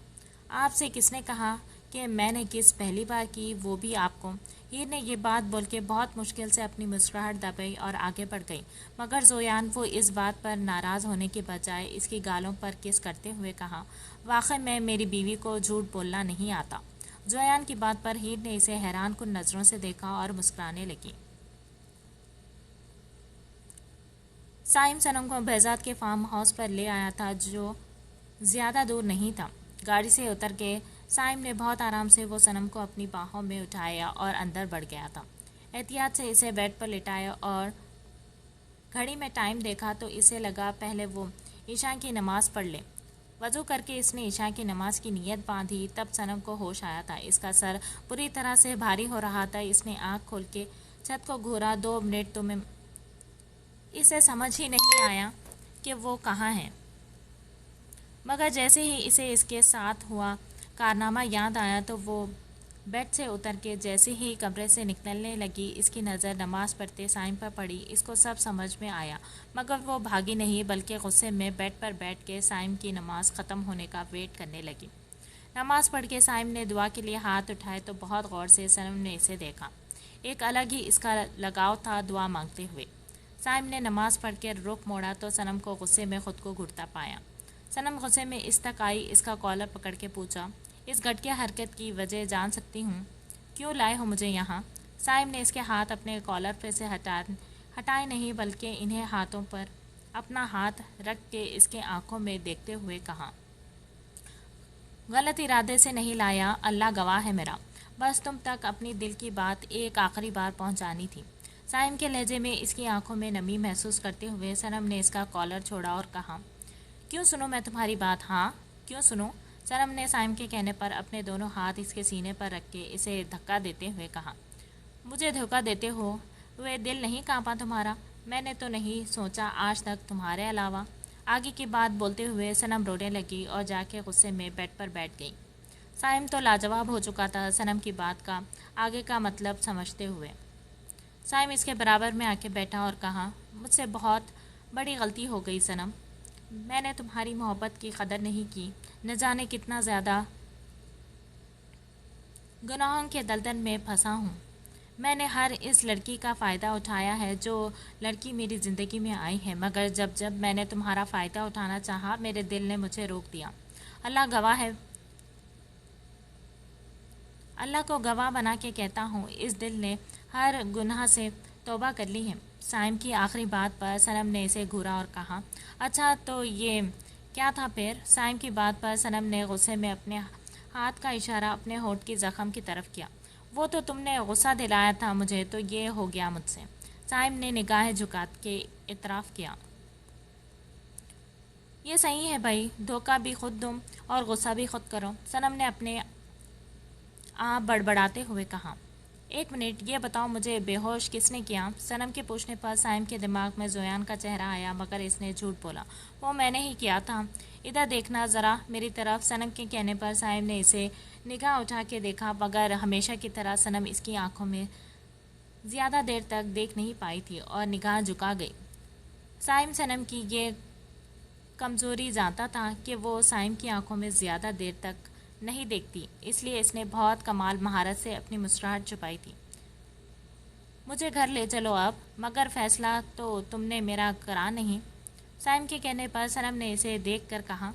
Speaker 2: آپ سے کس نے کہا کہ میں نے کس پہلی بار کی، وہ بھی آپ کو؟ ہیر نے یہ بات بول کے بہت مشکل سے اپنی مسکراہٹ دبائی اور آگے بڑھ گئی، مگر زویان وہ اس بات پر ناراض ہونے کے بجائے اس کی گالوں پر کس کرتے ہوئے کہا، واقعی میں میری بیوی کو جھوٹ بولنا نہیں آتا۔ زویان کی بات پر ہیر نے اسے حیران کن نظروں سے دیکھا اور مسکرانے لگی۔ سائم سنم کو بہزاد کے فارم ہاؤس پر لے آیا تھا جو زیادہ دور نہیں تھا۔ گاڑی سے اتر کے سائم نے بہت آرام سے وہ سنم کو اپنی باہوں میں اٹھایا اور اندر بڑھ گیا تھا۔ احتیاط سے اسے بیڈ پر لٹایا اور گھڑی میں ٹائم دیکھا تو اسے لگا پہلے وہ عشاء کی نماز پڑھ لے۔ وضو کر کے اس نے عشاء کی نماز کی نیت باندھی، تب سنم کو ہوش آیا تھا۔ اس کا سر پوری طرح سے بھاری ہو رہا تھا۔ اس نے آنکھ کھول کے چھت کو گھورا۔ 2 منٹ تو میں اسے سمجھ ہی نہیں آیا کہ وہ کہاں ہے، مگر جیسے ہی اسے اس کے ساتھ ہوا کارنامہ یاد آیا تو وہ بیڈ سے اتر کے جیسے ہی کمرے سے نکلنے لگی، اس کی نظر نماز پڑھتے سائم پر پڑی۔ اس کو سب سمجھ میں آیا، مگر وہ بھاگی نہیں بلکہ غصے میں بیڈ پر بیٹھ کے سائم کی نماز ختم ہونے کا ویٹ کرنے لگی۔ نماز پڑھ کے سائم نے دعا کے لیے ہاتھ اٹھائے تو بہت غور سے سنم نے اسے دیکھا۔ ایک الگ ہی اس کا لگاؤ تھا دعا مانگتے ہوئے۔ سائم نے نماز پڑھ کے رخ موڑا تو سنم کو غصے میں خود کو گھٹتا پایا۔ سنم غصے میں اس تک آئی، اس کا کالر پکڑ کے پوچھا، اس گھٹیا حرکت کی وجہ جان سکتی ہوں؟ کیوں لائے ہو مجھے یہاں؟ سائم نے اس کے ہاتھ اپنے کالر پہ سے ہٹائے نہیں بلکہ انہیں ہاتھوں پر اپنا ہاتھ رکھ کے اس کے آنکھوں میں دیکھتے ہوئے کہا، غلط ارادے سے نہیں لایا، اللہ گواہ ہے میرا، بس تم تک اپنی دل کی بات ایک آخری بار پہنچانی تھی۔ سائم کے لہجے میں اس کی آنکھوں میں نمی محسوس کرتے ہوئے سنم نے اس کا کالر چھوڑا اور کہا، کیوں سنوں میں تمہاری بات؟ ہاں کیوں سنوں؟ سنم نے سائم کے کہنے پر اپنے دونوں ہاتھ اس کے سینے پر رکھ کے اسے دھکا دیتے ہوئے کہا، مجھے دھوکا دیتے ہوئے دل نہیں کانپا تمہارا؟ میں نے تو نہیں سوچا آج تک تمہارے علاوہ۔ آگے کی بات بولتے ہوئے سنم رونے لگی اور جا کے غصے میں بیڈ پر بیٹھ گئی۔ سائم تو لاجواب ہو چکا تھا سنم کی بات کا آگے کا مطلب سمجھتے ہوئے۔ سائم اس کے برابر میں آ کے بیٹھا اور کہا، مجھ سے بہت بڑی غلطی ہو گئی سنم، میں نے تمہاری محبت کی قدر نہیں کی، نہ جانے کتنا زیادہ گناہوں کے دلدل میں پھنسا ہوں۔ میں نے ہر اس لڑکی کا فائدہ اٹھایا ہے جو لڑکی میری زندگی میں آئی ہے، مگر جب میں نے تمہارا فائدہ اٹھانا چاہا میرے دل نے مجھے روک دیا۔ اللہ گواہ ہے، اللہ کو گواہ بنا کے کہتا ہوں، اس دل نے ہر گناہ سے توبہ کر لی ہے۔ سائم کی آخری بات پر سنم نے اسے گھورا اور کہا، اچھا تو یہ کیا تھا پھر؟ سائم کی بات پر سنم نے غصے میں اپنے ہاتھ کا اشارہ اپنے ہونٹ کی زخم کی طرف کیا، وہ تو تم نے غصہ دلایا تھا مجھے تو یہ ہو گیا مجھ سے۔ سائم نے نگاہیں جھکا کے اعتراف کیا، یہ صحیح ہے بھائی، دھوکہ بھی خود دو اور غصہ بھی خود کرو۔ سنم نے اپنے آپ بڑبڑاتے ہوئے کہا، ایک منٹ، یہ بتاؤ مجھے بے ہوش کس نے کیا؟ سنم کے پوچھنے پر سائم کے دماغ میں زویان کا چہرہ آیا، مگر اس نے جھوٹ بولا، وہ میں نے ہی کیا تھا، ادھر دیکھنا ذرا میری طرف۔ سنم کے کہنے پر سائم نے اسے نگاہ اٹھا کے دیکھا، مگر ہمیشہ کی طرح سنم اس کی آنکھوں میں زیادہ دیر تک دیکھ نہیں پائی تھی اور نگاہ جھکا گئی۔ سائم سنم کی یہ کمزوری جانتا تھا کہ وہ سائم کی آنکھوں میں زیادہ دیر تک نہیں دیکھتی، اس لیے اس نے بہت کمال مہارت سے اپنی مسکراہٹ چھپائی تھی۔ مجھے گھر لے چلو اب، مگر فیصلہ تو تم نے میرا کرا نہیں۔ سائم کے کہنے پر سنم نے اسے دیکھ کر کہا،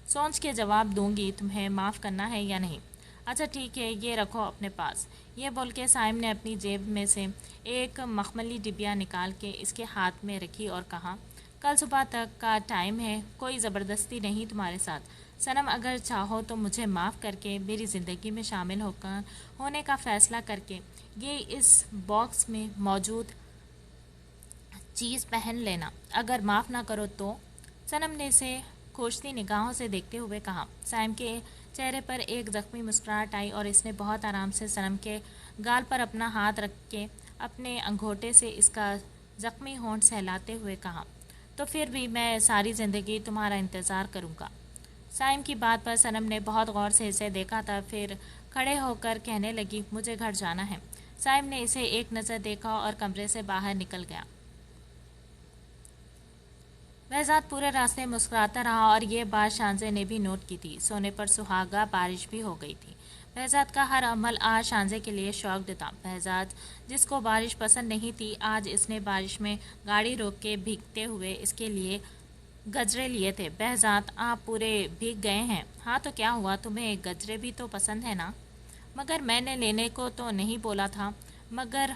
Speaker 2: سوچ کے جواب دوں گی تمہیں معاف کرنا ہے یا نہیں۔ اچھا ٹھیک ہے، یہ رکھو اپنے پاس۔ یہ بول کے سائم نے اپنی جیب میں سے ایک مخملی ڈبیا نکال کے اس کے ہاتھ میں رکھی اور کہا، کل صبح تک کا ٹائم ہے، کوئی زبردستی نہیں تمہارے ساتھ۔ صنم اگر چاہو تو مجھے معاف کر کے میری زندگی میں شامل ہونے کا فیصلہ کر کے یہ اس باکس میں موجود چیز پہن لینا، اگر معاف نہ کرو تو۔ صنم نے اسے کھوجتی نگاہوں سے دیکھتے ہوئے کہا۔ سائم کے چہرے پر ایک زخمی مسکراہٹ آئی اور اس نے بہت آرام سے صنم کے گال پر اپنا ہاتھ رکھ کے اپنے انگوٹھے سے اس کا زخمی ہونٹ سہلاتے ہوئے کہا، تو پھر بھی میں ساری زندگی تمہارا انتظار کروں گا۔ سائم کی بات پر صنم نے بہت غور سے اسے دیکھا تھا، پھر کھڑے ہو کر کہنے لگی، مجھے گھر جانا ہے۔ سائم نے اسے ایک نظر دیکھا اور کمرے سے باہر نکل گیا۔ بہزاد پورے راستے مسکراتا رہا اور یہ بات شانزے نے بھی نوٹ کی تھی۔ سونے پر سہاگا بارش بھی ہو گئی تھی۔ بہزاد کا ہر عمل آج شانزے کے لیے شاکڈ تھا۔ بہزاد جس کو بارش پسند نہیں تھی، آج اس نے بارش میں گاڑی روک کے بھیگتے ہوئے اس کے لیے گجرے لیے تھے۔ بہزاد، آپ پورے بھیگ گئے ہیں۔ ہاں تو کیا ہوا، تمہیں گجرے بھی تو پسند ہے نا؟ مگر میں نے لینے کو تو نہیں بولا تھا۔ مگر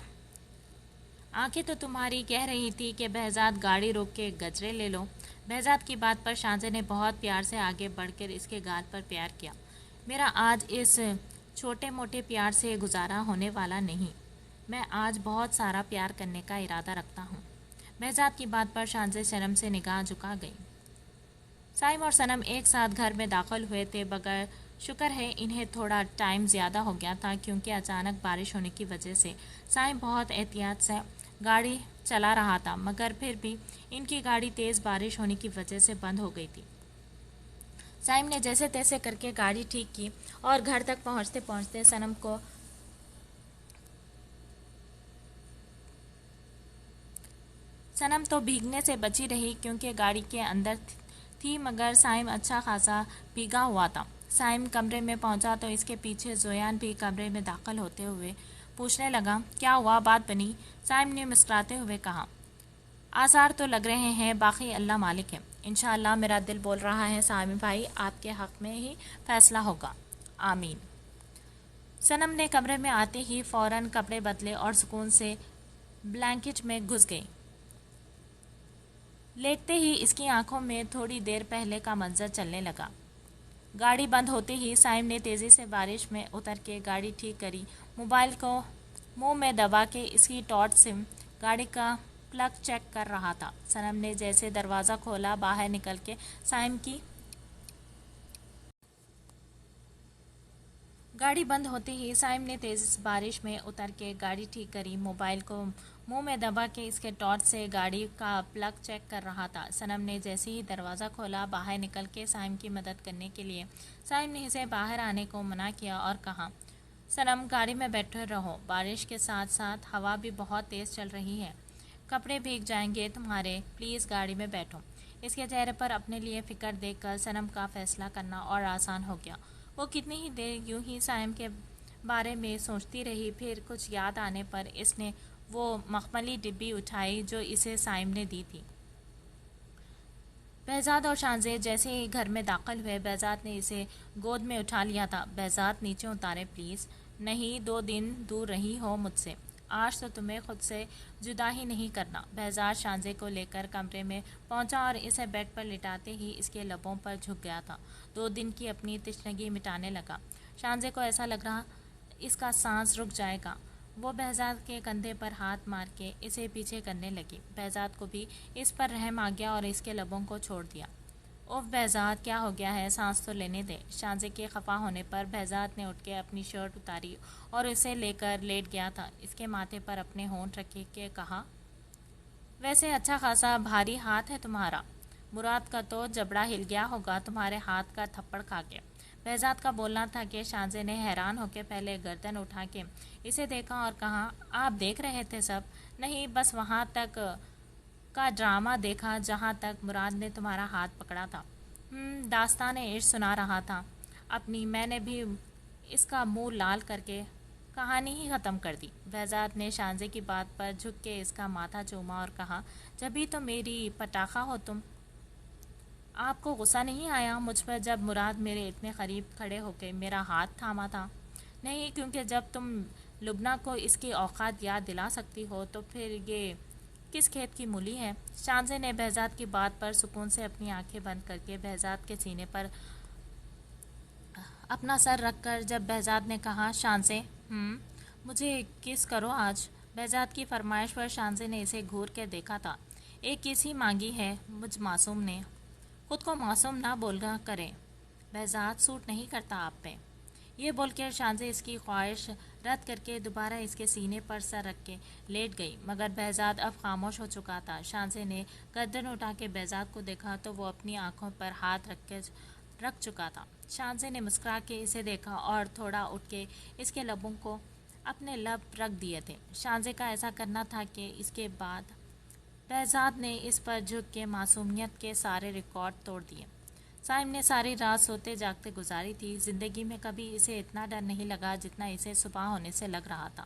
Speaker 2: آنکھیں تو تمہاری کہہ رہی تھی کہ بہزاد گاڑی روک کے گجرے لے لو۔ بہزاد کی بات پر شانزے نے بہت پیار سے آگے بڑھ کر اس کے گال پر پیار کیا۔ میرا آج اس چھوٹے موٹے پیار سے گزارا ہونے والا نہیں، میں آج بہت سارا پیار کرنے کا ارادہ رکھتا ہوں۔ بہزاد کی بات پر شانزے شرم سے نگاہ جھکا گئی۔ سائم اور صنم ایک ساتھ گھر میں داخل ہوئے تھے، مگر شکر ہے انہیں تھوڑا ٹائم زیادہ ہو گیا تھا، کیونکہ اچانک بارش ہونے کی وجہ سے سائم بہت احتیاط سے گاڑی چلا رہا تھا، مگر پھر بھی ان کی گاڑی تیز بارش ہونے کی وجہ سے بند ہو گئی تھی۔ سائم نے جیسے تیسے کر کے گاڑی ٹھیک کی اور گھر تک پہنچتے پہنچتے صنم تو بھیگنے سے بچی رہی کیونکہ گاڑی کے اندر تھی، مگر سائم اچھا خاصا بھیگا ہوا تھا۔ سائم کمرے میں پہنچا تو اس کے پیچھے زویان بھی کمرے میں داخل ہوتے ہوئے پوچھنے لگا، کیا ہوا، بات بنی؟ سائم نے مسکراتے ہوئے کہا، آثار تو لگ رہے ہیں، باقی اللہ مالک ہے۔ انشاءاللہ میرا دل بول رہا ہے سائم بھائی، آپ کے حق میں ہی فیصلہ ہوگا، آمین۔ صنم نے کمرے میں آتے ہی فوراً کپڑے بدلے اور سکون سے بلینکٹ میں گھس گئی۔ لیٹتے ہی اس کی آنکھوں میں تھوڑی دیر پہلے کا منظر چلنے لگا۔ گاڑی بند ہوتے ہی سائم نے تیزی سے بارش میں اتر کے گاڑی ٹھیک کری، موبائل کو منہ میں دبا کے اس کی ٹارچ سے گاڑی کا پلگ چیک کر رہا تھا۔ صنم نے جیسے دروازہ کھولا، باہر نکل کے سائم کی گاڑی بند ہوتے ہی سائم نے تیز بارش میں اتر کے گاڑی ٹھیک کری، موبائل کو منہ میں دبا کے اس کے ٹارچ سے گاڑی کا پلگ چیک کر رہا تھا۔ صنم نے جیسے ہی دروازہ کھولا، باہر نکل کے سائم کی مدد کرنے کے لیے سائم نے اسے باہر آنے کو منع کیا اور کہا، صنم گاڑی میں بیٹھے رہو، بارش کے ساتھ ساتھ ہوا بھی بہت تیز چل رہی ہے، کپڑے بھیگ جائیں گے تمہارے، پلیز گاڑی میں بیٹھو۔ اس کے چہرے پر اپنے لیے فکر دیکھ کر صنم کا فیصلہ کرنا اور آسان ہو گیا۔ وہ کتنی ہی دیر یوں ہی سائم کے بارے میں سوچتی رہی، پھر کچھ یاد آنے پر اس نے وہ مخملی ڈبی اٹھائی جو اسے سائم نے دی تھی۔ بہزاد اور شانزے جیسے ہی گھر میں داخل ہوئے، بہزاد نے اسے گود میں اٹھا لیا تھا۔ بہزاد، نیچے اتارے پلیز۔ نہیں، 2 دن دور رہی ہو مجھ سے، آج تو تمہیں خود سے جدا ہی نہیں کرنا۔ بہزاد شانزے کو لے کر کمرے میں پہنچا اور اسے بیڈ پر لٹاتے ہی اس کے لبوں پر جھک گیا تھا۔ 2 دن کی اپنی تشنگی مٹانے لگا۔ شانزے کو ایسا لگ رہا اس کا سانس رک جائے گا۔ وہ بہزاد کے کندھے پر ہاتھ مار کے اسے پیچھے کرنے لگی۔ بہزاد کو بھی اس پر رحم آ گیا اور اس کے لبوں کو چھوڑ دیا۔ اوف بہزاد، کیا ہو گیا ہے، سانس تو لینے دے۔ شانزے کے خفا ہونے پر بہزاد نے اٹھ کے اپنی شرٹ اتاری اور اسے لے کر لیٹ گیا تھا۔ اس کے ماتھے پر اپنے ہونٹ رکھ کے کہا، ویسے اچھا خاصا بھاری ہاتھ ہے تمہارا، مراد کا تو جبڑا ہل گیا ہوگا تمہارے ہاتھ کا تھپڑ کھا کے۔ بہزاد کا بولنا تھا کہ شانزے نے حیران ہو کے پہلے گردن اٹھا کے اسے دیکھا اور کہا، آپ دیکھ رہے تھے سب؟ نہیں، بس وہاں تک کا ڈرامہ دیکھا جہاں تک مراد نے تمہارا ہاتھ پکڑا تھا۔ داستان عشق سنا رہا تھا اپنی، میں نے بھی اس کا منہ لال کر کے کہانی ہی ختم کر دی۔ بہزاد نے شانزے کی بات پر جھک کے اس کا ماتھا چوما اور کہا، جبھی تو میری پٹاخہ ہو تم۔ آپ کو غصہ نہیں آیا مجھ پر جب مراد میرے اتنے قریب کھڑے ہو کے میرا ہاتھ تھاما تھا؟ نہیں، کیونکہ جب تم لبنہ کو اس کی اوقات یاد دلا سکتی ہو تو پھر یہ کس کھیت کی مولی ہے؟ شانزے نے بہزاد کی بات پر سکون سے اپنی آنکھیں بند کر کے بہزاد کے سینے پر اپنا سر رکھ کر جب بہزاد نے کہا شانزے مجھے کس کرو آج، بہزاد کی فرمائش پر شانزے نے اسے گھور کے دیکھا تھا۔ ایک کس ہی مانگی ہے مجھ معصوم نے، خود کو معصوم نہ بولنا کریں، بہزاد سوٹ نہیں کرتا آپ پہ۔ یہ بول کر شانزے اس کی خواہش رد کر کے دوبارہ اس کے سینے پر سر رکھ کے لیٹ گئی، مگر بہزاد اب خاموش ہو چکا تھا۔ شانزے نے گردن اٹھا کے بہزاد کو دیکھا تو وہ اپنی آنکھوں پر ہاتھ رکھ چکا تھا۔ شانزے نے مسکرا کے اسے دیکھا اور تھوڑا اٹھ کے اس کے لبوں کو اپنے لب رکھ دیے تھے۔ شانزے کا ایسا کرنا تھا کہ اس کے بعد بہزاد نے اس پر جھک کے معصومیت کے سارے ریکارڈ توڑ دیے۔ سائم نے ساری رات سوتے جاگتے گزاری تھی۔ زندگی میں کبھی اسے اتنا ڈر نہیں لگا جتنا اسے صبح ہونے سے لگ رہا تھا۔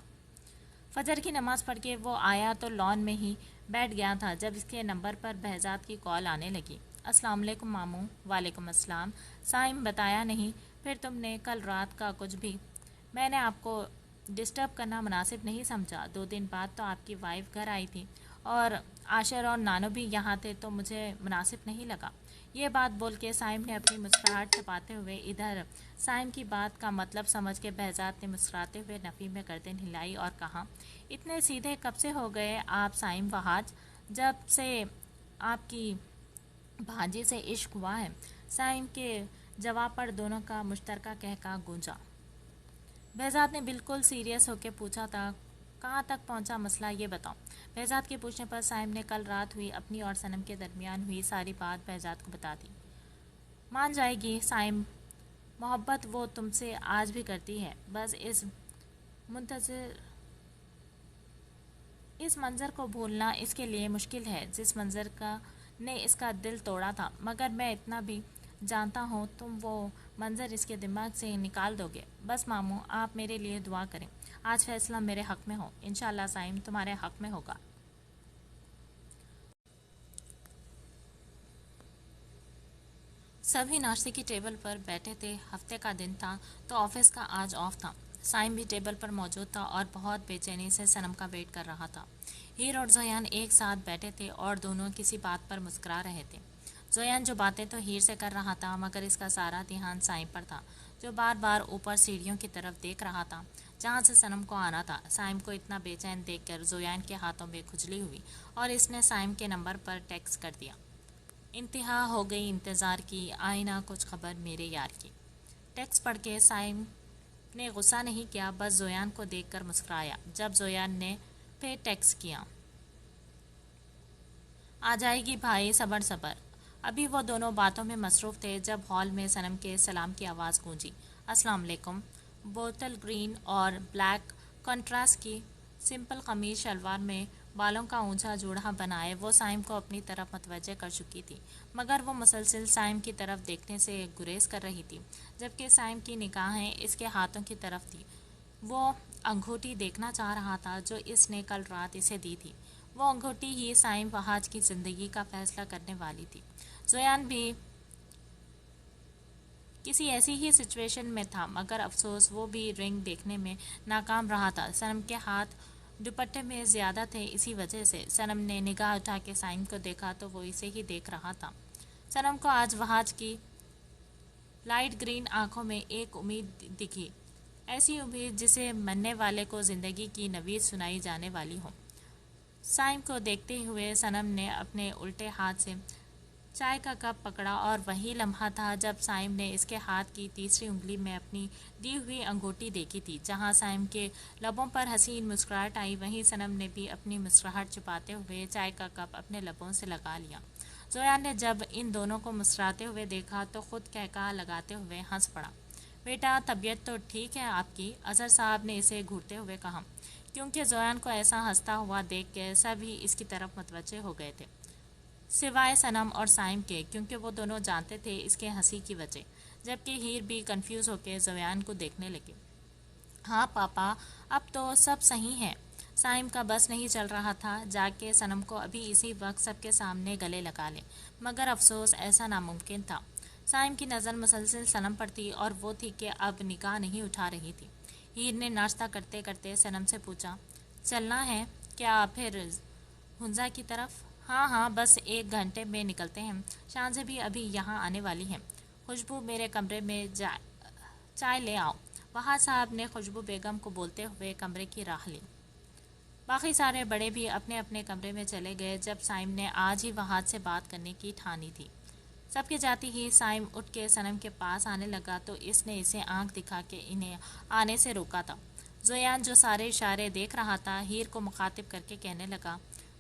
Speaker 2: فجر کی نماز پڑھ کے وہ آیا تو لان میں ہی بیٹھ گیا تھا جب اس کے نمبر پر بہزاد کی کال آنے لگی۔ السلام علیکم ماموں۔ وعلیکم السلام۔ سائم بتایا نہیں پھر تم نے کل رات کا کچھ بھی؟ میں نے آپ کو ڈسٹرب کرنا مناسب نہیں سمجھا، 2 دن بعد تو آپ کی وائف گھر آئی تھی اور عاشر اور نانو بھی یہاں تھے تو مجھے مناسب نہیں لگا۔ یہ بات بول کے سائم نے اپنی مسکراہٹ چھپاتے ہوئے ادھر سائم کی بات کا مطلب سمجھ کے بہزاد نے مسکراتے ہوئے نفی میں گردن ہلائی اور کہا اتنے سیدھے کب سے ہو گئے آپ سائم وہاج؟ جب سے آپ کی بھانجی سے عشق ہوا ہے۔ سائم کے جواب پر دونوں کا مشترکہ قہقہ گونجا۔ بہزاد نے بالکل سیریس ہو کے پوچھا تھا کہاں تک پہنچا مسئلہ یہ بتاؤ۔ بہزاد کے پوچھنے پر سائم نے کل رات ہوئی اپنی اور صنم کے درمیان ہوئی ساری بات بہزاد کو بتا دی۔ مان جائے گی سائم، محبت وہ تم سے آج بھی کرتی ہے، بس اس منظر کو بھولنا اس کے لیے مشکل ہے جس منظر نے اس کا دل توڑا تھا، مگر میں اتنا بھی جانتا ہوں تم وہ منظر اس کے دماغ سے نکال دو گے۔ بس ماموں آپ میرے لیے دعا کریں، آج فیصلہ میرے حق میں ہو۔ انشاءاللہ سائم تمہارے حق میں ہوگا۔ سبھی ناشتے کی ٹیبل پر بیٹھے تھے۔ ہفتے کا دن تھا تو آفس کا آج آف تھا۔ سائم بھی ٹیبل پر موجود تھا اور بہت بے چینی سے صنم کا ویٹ کر رہا تھا۔ ہیر اور زویان ایک ساتھ بیٹھے تھے اور دونوں کسی بات پر مسکرا رہے تھے۔ زویان جو باتیں تو ہیر سے کر رہا تھا مگر اس کا سارا دھیان سائم پر تھا جو بار بار اوپر سیڑھیوں کی طرف دیکھ رہا تھا جہاں سے صنم کو آنا تھا۔ سائم کو اتنا بے چین دیکھ کر زویان کے ہاتھوں میں کھجلی ہوئی اور اس نے سائم کے نمبر پر ٹیکسٹ کر دیا انتہا ہو گئی انتظار کی، آئی نہ کچھ خبر میرے یار کی۔ ٹیکسٹ پڑھ کے سائم نے غصہ نہیں کیا، بس زویان کو دیکھ کر مسکرایا۔ جب زویان نے پھر ٹیکسٹ کیا آ جائے گی بھائی، صبر صبر۔ ابھی وہ دونوں باتوں میں مصروف تھے جب ہال میں صنم کے سلام کی آواز گونجی۔ السلام علیکم۔ بوتل گرین اور بلیک کنٹراسٹ کی سمپل قمیض شلوار میں بالوں کا اونچا جوڑا بنائے وہ سائم کو اپنی طرف متوجہ کر چکی تھی، مگر وہ مسلسل سائم کی طرف دیکھنے سے گریز کر رہی تھی، جبکہ سائم کی نگاہیں اس کے ہاتھوں کی طرف تھی۔ وہ انگوٹھی دیکھنا چاہ رہا تھا جو اس نے کل رات اسے دی تھی۔ وہ انگوٹھی ہی سائم وہاج کی زندگی کا فیصلہ کرنے والی تھی۔ زویان بھی کسی ایسی ہی سچویشن میں تھا، مگر افسوس وہ بھی رنگ دیکھنے میں ناکام رہا تھا۔ صنم کے ہاتھ دوپٹے میں زیادہ تھے، اسی وجہ سے صنم نے نگاہ اٹھا کے سائم کو دیکھا تو وہ اسے ہی دیکھ رہا تھا۔ صنم کو آج وہاج کی لائٹ گرین آنکھوں میں ایک امید دکھی، ایسی امید جسے مننے والے کو زندگی کی نوید سنائی جانے والی ہو۔ سائم کو دیکھتے ہوئے صنم نے اپنے الٹے ہاتھ سے چائے کا کپ پکڑا اور وہی لمحہ تھا جب سائم نے اس کے ہاتھ کی تیسری انگلی میں اپنی دی ہوئی انگوٹھی دیکھی تھی۔ جہاں سائم کے لبوں پر حسین مسکراہٹ آئی وہیں صنم نے بھی اپنی مسکراہٹ چھپاتے ہوئے چائے کا کپ اپنے لبوں سے لگا لیا۔ زویان نے جب ان دونوں کو مسکراتے ہوئے دیکھا تو خود قہقہہ لگاتے ہوئے ہنس پڑا۔ بیٹا طبیعت تو ٹھیک ہے آپ کی؟ اظہر صاحب نے اسے گھورتے ہوئے کہا، کیونکہ زویان کو ایسا ہنستا ہوا دیکھ کے سب ہی اس کی طرف متوجہ ہو گئے تھے، سوائے صنم اور سائم کے، کیونکہ وہ دونوں جانتے تھے اس کے ہنسی کی وجہ، جبکہ ہیر بھی کنفیوز ہو کے زویان کو دیکھنے لگے۔ ہاں پاپا اب تو سب صحیح ہے، سائم کا بس نہیں چل رہا تھا جا کے صنم کو ابھی اسی وقت سب کے سامنے گلے لگا لے، مگر افسوس ایسا ناممکن تھا۔ سائم کی نظر مسلسل صنم پر تھی اور وہ تھی کہ اب نگاہ نہیں اٹھا رہی تھی۔ ہیر نے ناشتہ کرتے کرتے صنم سے پوچھا، چلنا ہے کیا پھر ہنزا کی طرف؟ ہاں ہاں، بس 1 گھنٹے میں نکلتے ہیں، شانزے بھی ابھی یہاں آنے والی ہیں۔ خوشبو میرے کمرے میں چائے لے آؤ۔ وہاج صاحب نے خوشبو بیگم کو بولتے ہوئے کمرے کی راہ لی۔ باقی سارے بڑے بھی اپنے اپنے کمرے میں چلے گئے۔ جب سائم نے آج ہی وہاج سے بات کرنے کی ٹھانی تھی، سب کے جاتے ہی سائم اٹھ کے صنم کے پاس آنے لگا تو اس نے اسے آنکھ دکھا کے انہیں آنے سے روکا تھا۔ زویان جو سارے اشارے دیکھ رہا تھا، ہیر کو مخاطب کر کے کہنے لگا،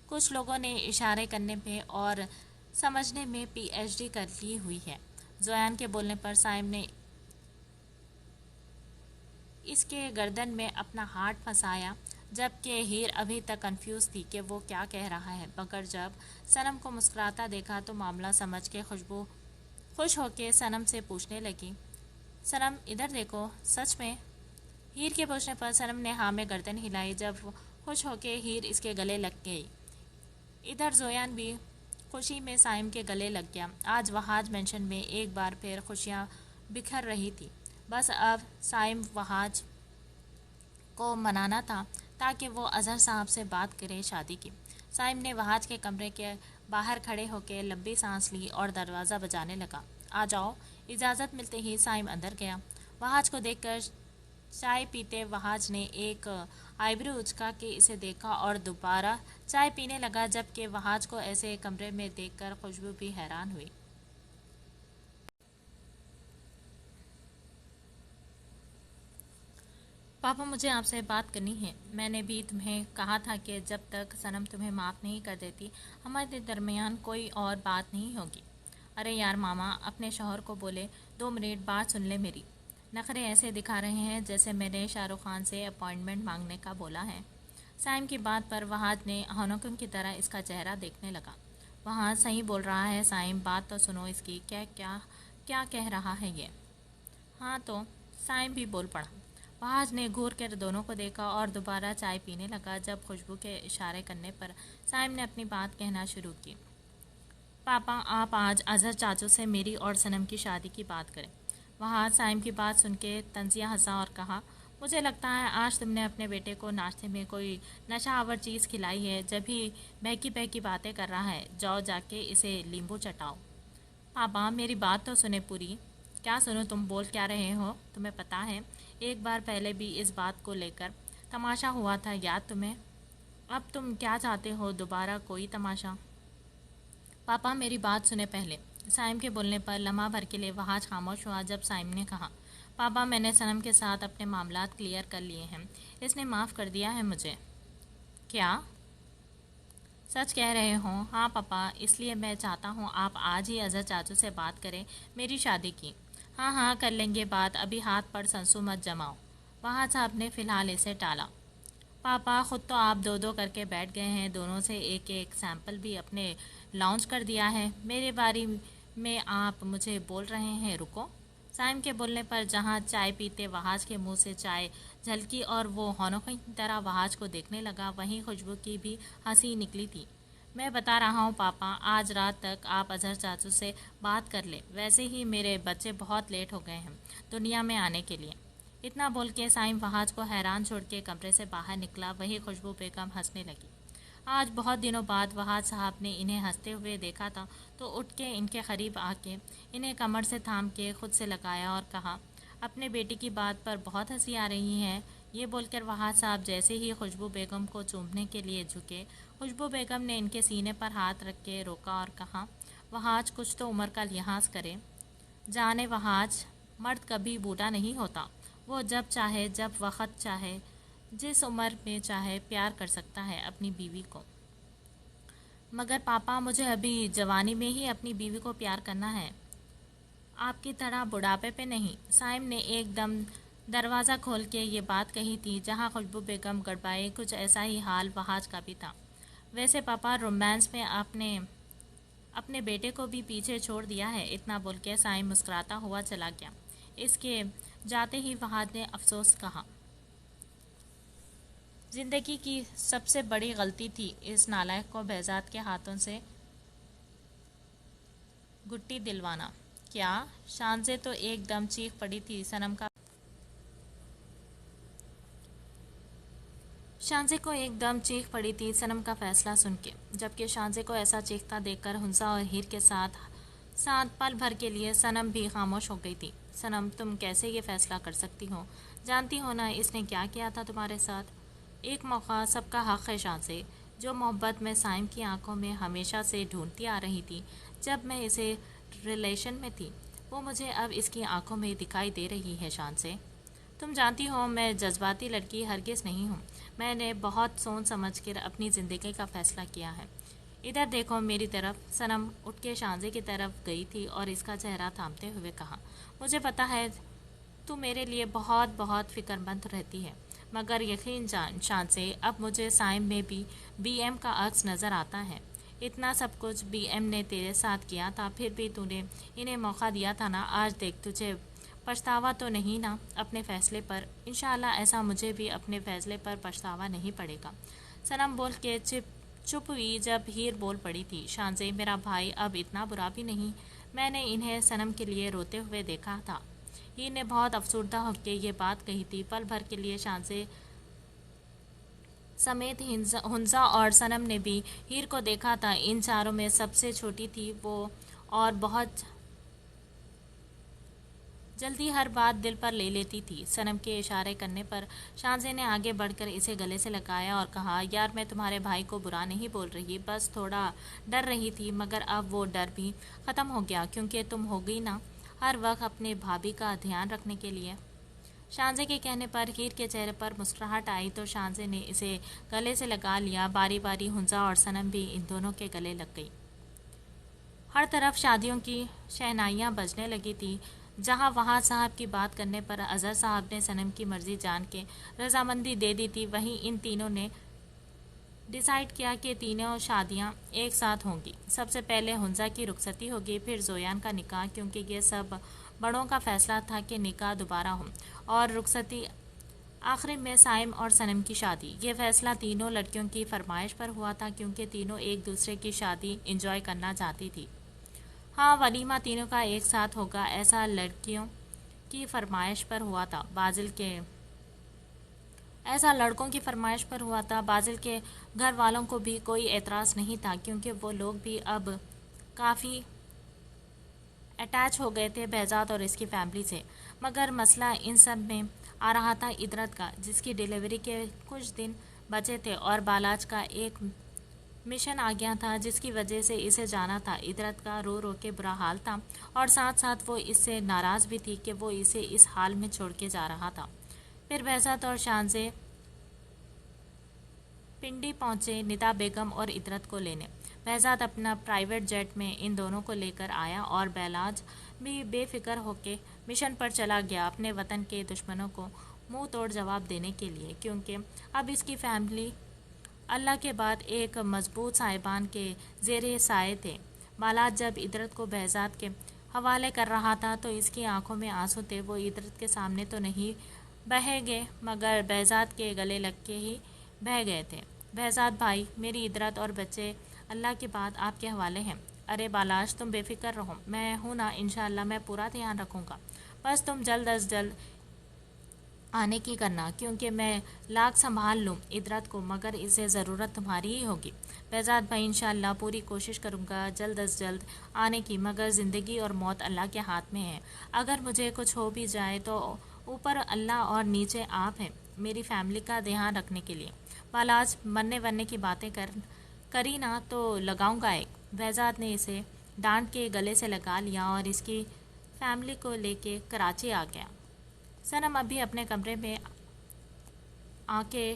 Speaker 2: کچھ لوگوں نے اشارے کرنے میں اور سمجھنے میں پی ایچ ڈی کر لی ہوئی ہے۔ زویان کے بولنے پر سائم نے اس کے گردن میں اپنا ہاتھ پھنسایا، جبکہ ہیر ابھی تک کنفیوز تھی کہ وہ کیا کہہ رہا ہے، مگر جب صنم کو مسکراتا دیکھا تو معاملہ سمجھ کے خوشبو خوش ہو کے صنم سے پوچھنے لگی، صنم ادھر دیکھو، سچ میں؟ ہیر کے پوچھنے پر صنم نے ہاں میں گردن ہلائی۔ جب خوش ہو کے ہیر اس کے گلے لگ گئی، ادھر زویان بھی خوشی میں سائم کے گلے لگ گیا۔ آج وہاج مینشن میں ایک بار پھر خوشیاں بکھر رہی تھی، بس اب سائم وہاج کو منانا تھا تاکہ وہ اظہر صاحب سے بات کرے شادی کی۔ سائم نے وہاج کے کمرے کے باہر کھڑے ہو کے لمبی سانس لی اور دروازہ بجانے لگا، آ جاؤ۔ اجازت ملتے ہی سائم اندر گیا۔ وہاج کو دیکھ کر چائے پیتے وہاج نے ایک آئیبرو اچکا کے اسے دیکھا اور دوبارہ چائے پینے لگا، جبکہ وہاج کو ایسے کمرے میں دیکھ کر خوشبو بھی حیران ہوئی۔ پاپا، مجھے آپ سے بات کرنی ہے۔ میں نے بھی تمہیں کہا تھا کہ جب تک صنم تمہیں معاف نہیں کر دیتی ہمارے درمیان کوئی اور بات نہیں ہوگی۔ ارے یار ماما، اپنے شوہر کو بولے 2 منٹ بات سن لے میری۔ نخرے ایسے دکھا رہے ہیں جیسے میں نے شاہ رخ خان سے اپائنٹمنٹ مانگنے کا بولا ہے۔ سائم کی بات پر وہاج نے ہونکم کی طرح اس کا چہرہ دیکھنے لگا۔ وہاں صحیح بول رہا ہے سائم، بات تو سنو اس کی، کیا کہہ رہا ہے یہ؟ ہاں تو سائم بھی بول پڑا۔ وہاج نے گھور کر دونوں کو دیکھا اور دوبارہ چائے پینے لگا۔ جب خوشبو کے اشارے کرنے پر سائم نے اپنی بات کہنا شروع کی، پاپا آپ آج اظہر چاچو سے میری اور صنم کی شادی کی بات کریں۔ وہاج سائم کی بات سن کے طنزیہ ہنسا اور کہا، مجھے لگتا ہے آج تم نے اپنے بیٹے کو ناشتے میں کوئی نشہ آور چیز کھلائی ہے جبھی بہکی بہکی باتیں کر رہا ہے، جاؤ جا کے اسے لیمبو چٹاؤ۔ پاپا میری بات تو سنیں پوری۔ کیا سنو، تم بول کیا رہے ہو؟ تمہیں پتہ ہے ایک بار پہلے بھی اس بات کو لے کر تماشا ہوا تھا، یاد تمہیں؟ اب تم کیا چاہتے ہو، دوبارہ کوئی تماشا؟ پاپا میری بات سنیں پہلے۔ سائم کے بولنے پر لمحہ بھر کے لیے وہاج خاموش ہوا۔ جب سائم نے کہا، پاپا میں نے صنم کے ساتھ اپنے معاملات کلیئر کر لیے ہیں، اس نے معاف کر دیا ہے مجھے۔ کیا سچ کہہ رہے ہوں؟ ہاں پاپا، اس لیے میں چاہتا ہوں آپ آج ہی اظہر چاچو سے بات کریں میری شادی کی۔ ہاں ہاں کر لیں گے بات، ابھی ہاتھ پر سنسو مت جماؤ۔ وہاج صاحب نے فی الحال اسے ٹالا۔ پاپا خود تو آپ 2 کر کے بیٹھ گئے ہیں، دونوں سے ایک ایک سیمپل بھی اپنے لانچ کر دیا ہے، میرے بارے میں آپ مجھے بول رہے ہیں رکو؟ سائم کے بولنے پر جہاں چائے پیتے وہاج کے منہ سے چائے جھلکی اور وہ ہونکوں کی طرح وہاج کو دیکھنے لگا، وہیں خوشبو کی بھی ہنسی نکلی تھی۔ میں بتا رہا ہوں پاپا، آج رات تک آپ اظہر چاچو سے بات کر لیں، ویسے ہی میرے بچے بہت لیٹ ہو گئے ہیں دنیا میں آنے کے لیے۔ اتنا بول کے سائم وہاج کو حیران چھوڑ کے کمرے سے باہر نکلا، وہی خوشبو بیگم ہنسنے لگی۔ آج بہت دنوں بعد وہاج صاحب نے انہیں ہنستے ہوئے دیکھا تھا تو اٹھ کے ان کے قریب آ کے انہیں کمر سے تھام کے خود سے لگایا اور کہا، اپنے بیٹی کی بات پر بہت ہنسی آ رہی ہے۔ یہ بول کر وہاج صاحب جیسے ہی خوشبو بیگم کو چومنے کے لیے جھکے، خوشبو بیگم نے ان کے سینے پر ہاتھ رکھ کے روکا اور کہا، وہاج کچھ تو عمر کا لحاظ کرے۔ جانے وہاج، مرد کبھی بوڑھا نہیں ہوتا، وہ جب چاہے، جب وقت چاہے، جس عمر میں چاہے پیار کر سکتا ہے اپنی بیوی کو۔ مگر پاپا مجھے ابھی جوانی میں ہی اپنی بیوی کو پیار کرنا ہے، آپ کی طرح بڑھاپے پہ نہیں۔ سائم نے ایک دم دروازہ کھول کے یہ بات کہی تھی جہاں خوشبو بیگم گڑبڑائی، کچھ ایسا ہی حال وہاج کا بھی تھا۔ ویسے پاپا رومانس میں آپ نے اپنے بیٹے کو بھی پیچھے چھوڑ دیا ہے۔ اتنا بول کے سائم مسکراتا ہوا چلا گیا۔ اس کے جاتے ہی وہاج نے افسوس کہا، زندگی کی سب سے بڑی غلطی تھی اس نالائق کو بہزاد کے ہاتھوں سے گٹی دلوانا۔ کیا؟ شانزے تو ایک دم چیخ پڑی تھی صنم کا فیصلہ سن کے، جبکہ شانزے کو ایسا چیختا دیکھ کر ہنسا اور ہیر کے ساتھ پل بھر کے لیے صنم بھی خاموش ہو گئی تھی۔ صنم، تم کیسے یہ فیصلہ کر سکتی ہو؟ جانتی ہو نا اس نے کیا کیا تھا تمہارے ساتھ؟ ایک موقع سب کا حق ہے شانزے، جو محبت میں سائم کی آنکھوں میں ہمیشہ سے ڈھونڈتی آ رہی تھی جب میں اسے ریلیشن میں تھی، وہ مجھے اب اس کی آنکھوں میں دکھائی دے رہی ہے شانزے۔ تم جانتی ہو میں جذباتی لڑکی ہرگز نہیں ہوں، میں نے بہت سوچ سمجھ کر اپنی زندگی کا فیصلہ کیا ہے۔ ادھر دیکھو میری طرف۔ صنم اٹھ کے شانزے کی طرف گئی تھی اور اس کا چہرہ تھامتے ہوئے کہا، مجھے پتا ہے تو میرے لیے بہت بہت فکر مند رہتی ہے، مگر یقین جان شانزے، اب مجھے سائم میں بھی بی ایم کا عکس نظر آتا ہے۔ اتنا سب کچھ بی ایم نے تیرے ساتھ کیا تھا، پھر بھی تو نے انہیں موقع دیا تھا نا۔ آج دیکھ، تجھے پچھتاوا تو نہیں نا اپنے فیصلے پر؟ انشاءاللہ ایسا مجھے بھی اپنے فیصلے پر پچھتاوا نہیں پڑے گا۔ صنم بول کے چپ ہوئی جب ہیر بول پڑی تھی، شانزے میرا بھائی اب اتنا برا بھی نہیں، میں نے انہیں صنم کے لیے روتے ہوئے دیکھا تھا۔ ہیر نے بہت افسردہ ہو کے یہ بات کہی تھی۔ پل بھر کے لیے شانزے سمیت ہنزا اور صنم نے بھی ہیر کو دیکھا تھا۔ ان چاروں میں سب سے چھوٹی تھی وہ اور بہت جلدی ہر بات دل پر لے لیتی تھی۔ صنم کے اشارے کرنے پر شانزے نے آگے بڑھ کر اسے گلے سے لگایا اور کہا، یار میں تمہارے بھائی کو برا نہیں بول رہی، بس تھوڑا ڈر رہی تھی، مگر اب وہ ڈر بھی ختم ہو گیا کیونکہ تم ہو گئی نا ہر وقت اپنے بھابھی کا دھیان رکھنے کے لیے۔ شانزے کے کہنے پر ہیر کے چہرے پر مسکراہٹ آئی تو شانزے نے اسے گلے سے لگا لیا۔ باری باری ہنزا اور صنم بھی ان دونوں کے گلے لگ گئی۔ ہر طرف شادیوں کی شہنائیاں بجنے لگی تھی۔ جہاں وہاں صاحب کی بات کرنے پر اظہر صاحب نے صنم کی مرضی جان کے رضامندی دے دی تھی، وہیں ان تینوں نے ڈیسائیڈ کیا کہ تینوں شادیاں ایک ساتھ ہوں گی۔ سب سے پہلے ہنزا کی رخصتی ہوگی، پھر زویان کا نکاح، کیونکہ یہ سب بڑوں کا فیصلہ تھا کہ نکاح دوبارہ ہو، اور رخصتی آخر میں سائم اور صنم کی شادی۔ یہ فیصلہ تینوں لڑکیوں کی فرمائش پر ہوا تھا کیونکہ تینوں ایک دوسرے کی شادی انجوائے کرنا چاہتی تھی۔ ہاں، ولیمہ تینوں کا ایک ساتھ ہوگا ایسا لڑکیوں کی فرمائش پر ہوا تھا، لڑکوں کی فرمائش پر ہوا تھا۔ بازل کے گھر والوں کو بھی کوئی اعتراض نہیں تھا کیونکہ وہ لوگ بھی اب کافی اٹیچ ہو گئے تھے بہزاد اور اس کی فیملی سے۔ مگر مسئلہ ان سب میں آ رہا تھا ادرت کا، جس کی ڈیلیوری کے کچھ دن بچے تھے اور بالاج کا ایک مشن آ گیا تھا جس کی وجہ سے اسے جانا تھا۔ ادرت کا رو رو کے برا حال تھا اور ساتھ ساتھ وہ اس سے ناراض بھی تھی کہ وہ اسے اس حال میں چھوڑ کے جا رہا تھا۔ پھر بہزاد اور شانزے پنڈی پہنچے ندا بیگم اور ادرت کو لینے۔ بہزاد اپنا پرائیویٹ جیٹ میں ان دونوں کو لے کر آیا اور بالاج بھی بے فکر ہو کے مشن پر چلا گیا اپنے وطن کے دشمنوں کو منہ توڑ جواب دینے کے لیے، کیونکہ اب اس کی فیملی اللہ کے بعد ایک مضبوط صاحبان کے زیر سایہ تھے۔ بالاج جب ادرت کو بہزاد کے حوالے کر رہا تھا تو اس کی آنکھوں میں آنسو تھے۔ وہ ادرت کے سامنے تو نہیں بہہ گئے مگر بہزاد کے گلے لگ کے ہی بہہ گئے تھے۔ بہزاد بھائی، میری ادرت اور بچے اللہ کے بعد آپ کے حوالے ہیں۔ ارے بالاج، تم بے فکر رہو، میں ہوں نا، انشاءاللہ میں پورا دھیان رکھوں گا۔ بس تم جلد از جلد آنے کی کرنا، کیونکہ میں لاکھ سنبھال لوں ادرت کو مگر اسے ضرورت تمہاری ہی ہوگی۔ بہزاد بھائی، انشاءاللہ پوری کوشش کروں گا جلد از جلد آنے کی، مگر زندگی اور موت اللہ کے ہاتھ میں ہے۔ اگر مجھے کچھ ہو بھی جائے تو اوپر اللہ اور نیچے آپ ہیں میری فیملی کا دھیان رکھنے کے لیے۔ بالاج، مرنے ورنے کی باتیں کری نا تو لگاؤں گا ایک۔ بہزاد نے اسے ڈانٹ کے گلے سے لگا لیا اور اس کی فیملی کو لے کے کراچی آ گیا۔ صنم ابھی اپنے کمرے میں آ کے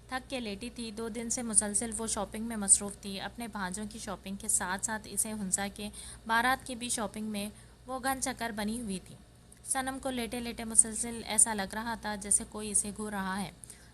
Speaker 2: تھک کے لیٹی تھی۔ 2 دن سے مسلسل وہ شاپنگ میں مصروف تھی، اپنے بھانجوں کی شاپنگ کے ساتھ ساتھ اسے ہنزا کے بارات کی بھی شاپنگ میں وہ گھن چکر بنی ہوئی تھی۔ صنم کو لیٹے لیٹے مسلسل ایسا لگ رہا تھا جیسے کوئی اسے گھور رہا ہے۔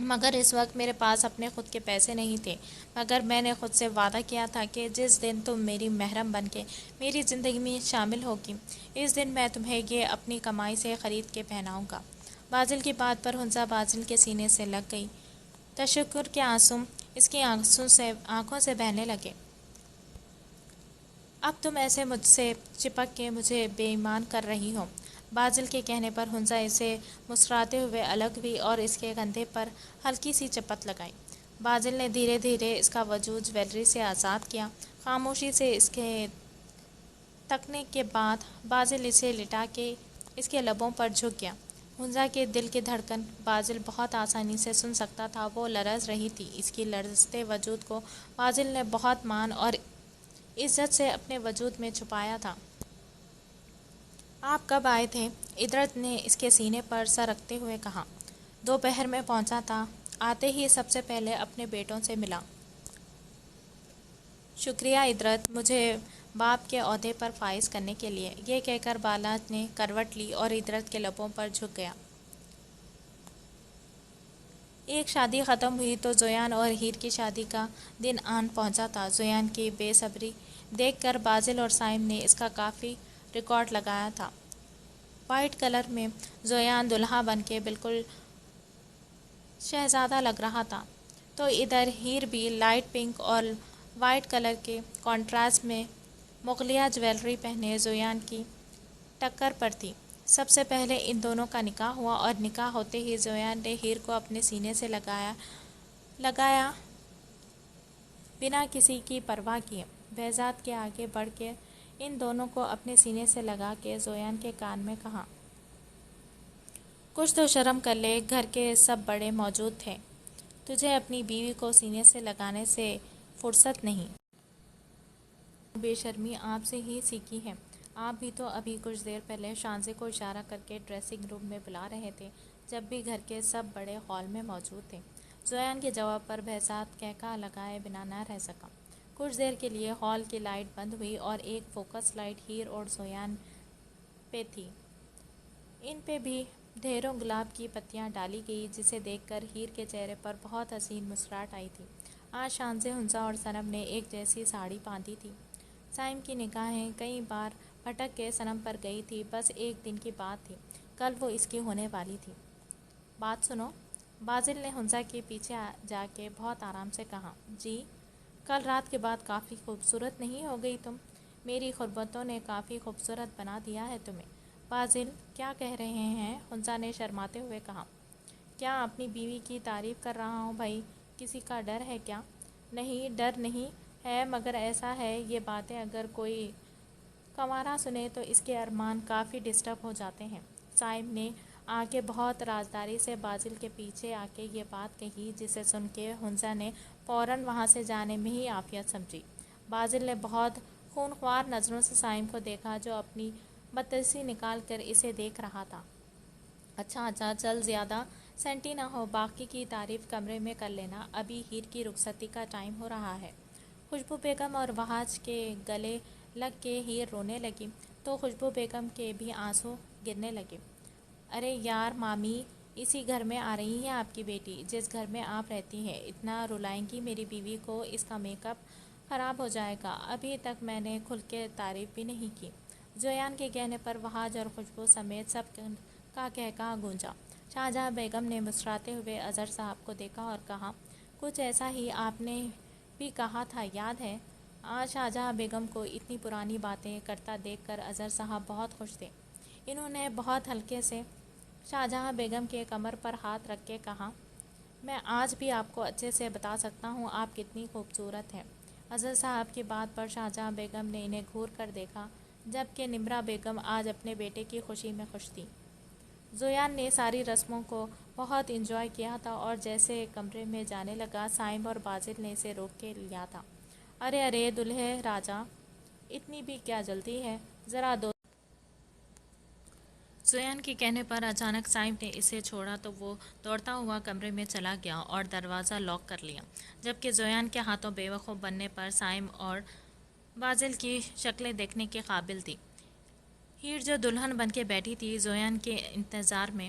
Speaker 2: مگر اس وقت میرے پاس اپنے خود کے پیسے نہیں تھے، مگر میں نے خود سے وعدہ کیا تھا کہ جس دن تم میری محرم بن کے میری زندگی میں شامل ہوگی، اس دن میں تمہیں یہ اپنی کمائی سے خرید کے پہناؤں گا۔ بازل کی بات پر ہنزا بازل کے سینے سے لگ گئی۔ تشکر کے آنسو اس کی آنکھوں سے بہنے لگے۔ اب تم ایسے مجھ سے چپک کے مجھے بے ایمان کر رہی ہو۔ بازل کے کہنے پر ہنزا اسے مسکراتے ہوئے الگ ہوئی اور اس کے کندھے پر ہلکی سی چپت لگائی۔ بازل نے دھیرے دھیرے اس کا وجود جویلری سے آزاد کیا۔ خاموشی سے اس کے تکنے کے بعد بازل اسے لٹا کے اس کے لبوں پر جھک گیا۔ ہنزا کے دل کی دھڑکن بازل بہت آسانی سے سن سکتا تھا، وہ لرز رہی تھی۔ اس کی لرزتے وجود کو بازل نے بہت مان اور عزت سے اپنے وجود میں چھپایا تھا۔ آپ کب آئے تھے؟ ادرت نے اس کے سینے پر سر رکھتے ہوئے کہا۔ دوپہر میں پہنچا تھا، آتے ہی سب سے پہلے اپنے بیٹوں سے ملا۔ شکریہ ادرت، مجھے باپ کے عہدے پر فائز کرنے کے لیے، یہ کہہ کر بالا نے کروٹ لی اور ادرت کے لبوں پر جھک گیا۔ ایک شادی ختم ہوئی تو زویان اور ہیر کی شادی کا دن آن پہنچا تھا۔ زویان کی بے صبری دیکھ کر بازل اور سائم نے اس کا کافی ریکارڈ لگایا تھا۔ وائٹ کلر میں زویان دلہا بن کے بالکل شہزادہ لگ رہا تھا، تو ادھر ہیر بھی لائٹ پنک اور وائٹ کلر کے کنٹراسٹ میں مغلیہ جویلری پہنے زویان کی ٹکر پر تھی۔ سب سے پہلے ان دونوں کا نکاح ہوا اور نکاح ہوتے ہی زویان نے ہیر کو اپنے سینے سے لگایا بنا کسی کی پرواہ کیے۔ بہزاد کے آگے بڑھ کے ان دونوں کو اپنے سینے سے لگا کے زویان کے کان میں کہا، کچھ تو شرم کر لے، گھر کے سب بڑے موجود تھے، تجھے اپنی بیوی کو سینے سے لگانے سے فرصت نہیں۔ بے شرمی آپ سے ہی سیکھی ہے۔ آپ بھی تو ابھی کچھ دیر پہلے شانزے کو اشارہ کر کے ڈریسنگ روم میں بلا رہے تھے، جب بھی گھر کے سب بڑے ہال میں موجود تھے۔ زویان کے جواب پر بہزاد کہکہا لگائے بنا نہ رہ سکا۔ کچھ دیر کے لیے ہال کی لائٹ بند ہوئی اور ایک فوکس لائٹ ہیر اور زویان پہ تھی۔ ان پہ بھی ڈھیروں گلاب کی پتیاں ڈالی گئی، جسے دیکھ کر ہیر کے چہرے پر بہت حسین مسکراہٹ آئی تھی۔ آج شانزے، ہنزا اور صنم نے ایک جیسی ساڑی باندھی تھی۔ سائم کی نگاہیں کئی بار بھٹک کے صنم پر گئی تھی، بس ایک دن کی بات تھی، کل وہ اس کی ہونے والی تھی۔ بات سنو، بازل نے ہنزا کے پیچھے جا کے بہت آرام سے کہا۔ جی؟ کل رات کے بعد کافی خوبصورت نہیں ہو گئی تم؟ میری خربتوں نے کافی خوبصورت بنا دیا ہے تمہیں۔ بازل کیا کہہ رہے ہیں؟ ہنزا نے شرماتے ہوئے کہا۔ کیا اپنی بیوی کی تعریف کر رہا ہوں بھائی، کسی کا ڈر ہے کیا؟ نہیں، ڈر نہیں ہے، مگر ایسا ہے یہ باتیں اگر کوئی کنوارا سنے تو اس کے ارمان کافی ڈسٹرب ہو جاتے ہیں۔ سائم نے آ کے بہت رازداری سے بازل کے پیچھے آ کے یہ بات کہی، جسے سن کے ہنزا نے فوراً وہاں سے جانے میں ہی عافیت سمجھی۔ بازل نے بہت خونخوار نظروں سے سائم کو دیکھا، جو اپنی بتیسی نکال کر اسے دیکھ رہا تھا۔ اچھا چل، زیادہ سینٹی نہ ہو، باقی کی تعریف کمرے میں کر لینا، ابھی ہیر کی رخصتی کا ٹائم ہو رہا ہے۔ خوشبو بیگم اور وحاج کے گلے لگ کے ہیر رونے لگی، تو خوشبو بیگم کے بھی آنسو گرنے لگے۔ ارے یار مامی، اسی گھر میں آ رہی ہے آپ کی بیٹی، جس گھر میں آپ رہتی ہیں، اتنا رلائیں گی میری بیوی کو، اس کا میک اپ خراب ہو جائے گا۔ ابھی تک میں نے کھل کے تعریف بھی نہیں کی۔ زویان کے کہنے پر وحاج اور خوشبو سمیت سب کا کہکہا گونجا۔ شاہجہاں بیگم نے مسکراتے ہوئے اظہر صاحب کو دیکھا اور کہا، کچھ ایسا ہی آپ نے بھی کہا تھا، یاد ہے؟ آج شاہجہاں بیگم کو اتنی پرانی باتیں کرتا دیکھ کر اظہر صاحب بہت خوش تھے۔ انہوں نے بہت ہلکے سے شاہجہاں بیگم کے کمر پر ہاتھ رکھ کے کہا، میں آج بھی آپ کو اچھے سے بتا سکتا ہوں آپ کتنی خوبصورت ہیں۔ اظہر صاحب کی بات پر شاہجہاں بیگم نے انہیں گھور کر دیکھا، جبکہ نمرا بیگم آج اپنے بیٹے کی خوشی میں خوش تھی۔ زویان نے ساری رسموں کو بہت انجوائے کیا تھا اور جیسے کمرے میں جانے لگا، سائم اور بازل نے اسے روک کے لیا تھا۔ ارے دلہے راجا، اتنی بھی کیا جلدی ہے، ذرا دو۔ زویان کے کہنے پر اچانک سائم نے اسے چھوڑا تو وہ دوڑتا ہوا کمرے میں چلا گیا اور دروازہ لاک کر لیا، جبکہ زویان کے ہاتھوں بے وقوف بننے پر سائم اور بازل کی شکلیں دیکھنے کے قابل تھی۔ ہیر جو دلہن بن کے بیٹھی تھی زویان کے انتظار میں،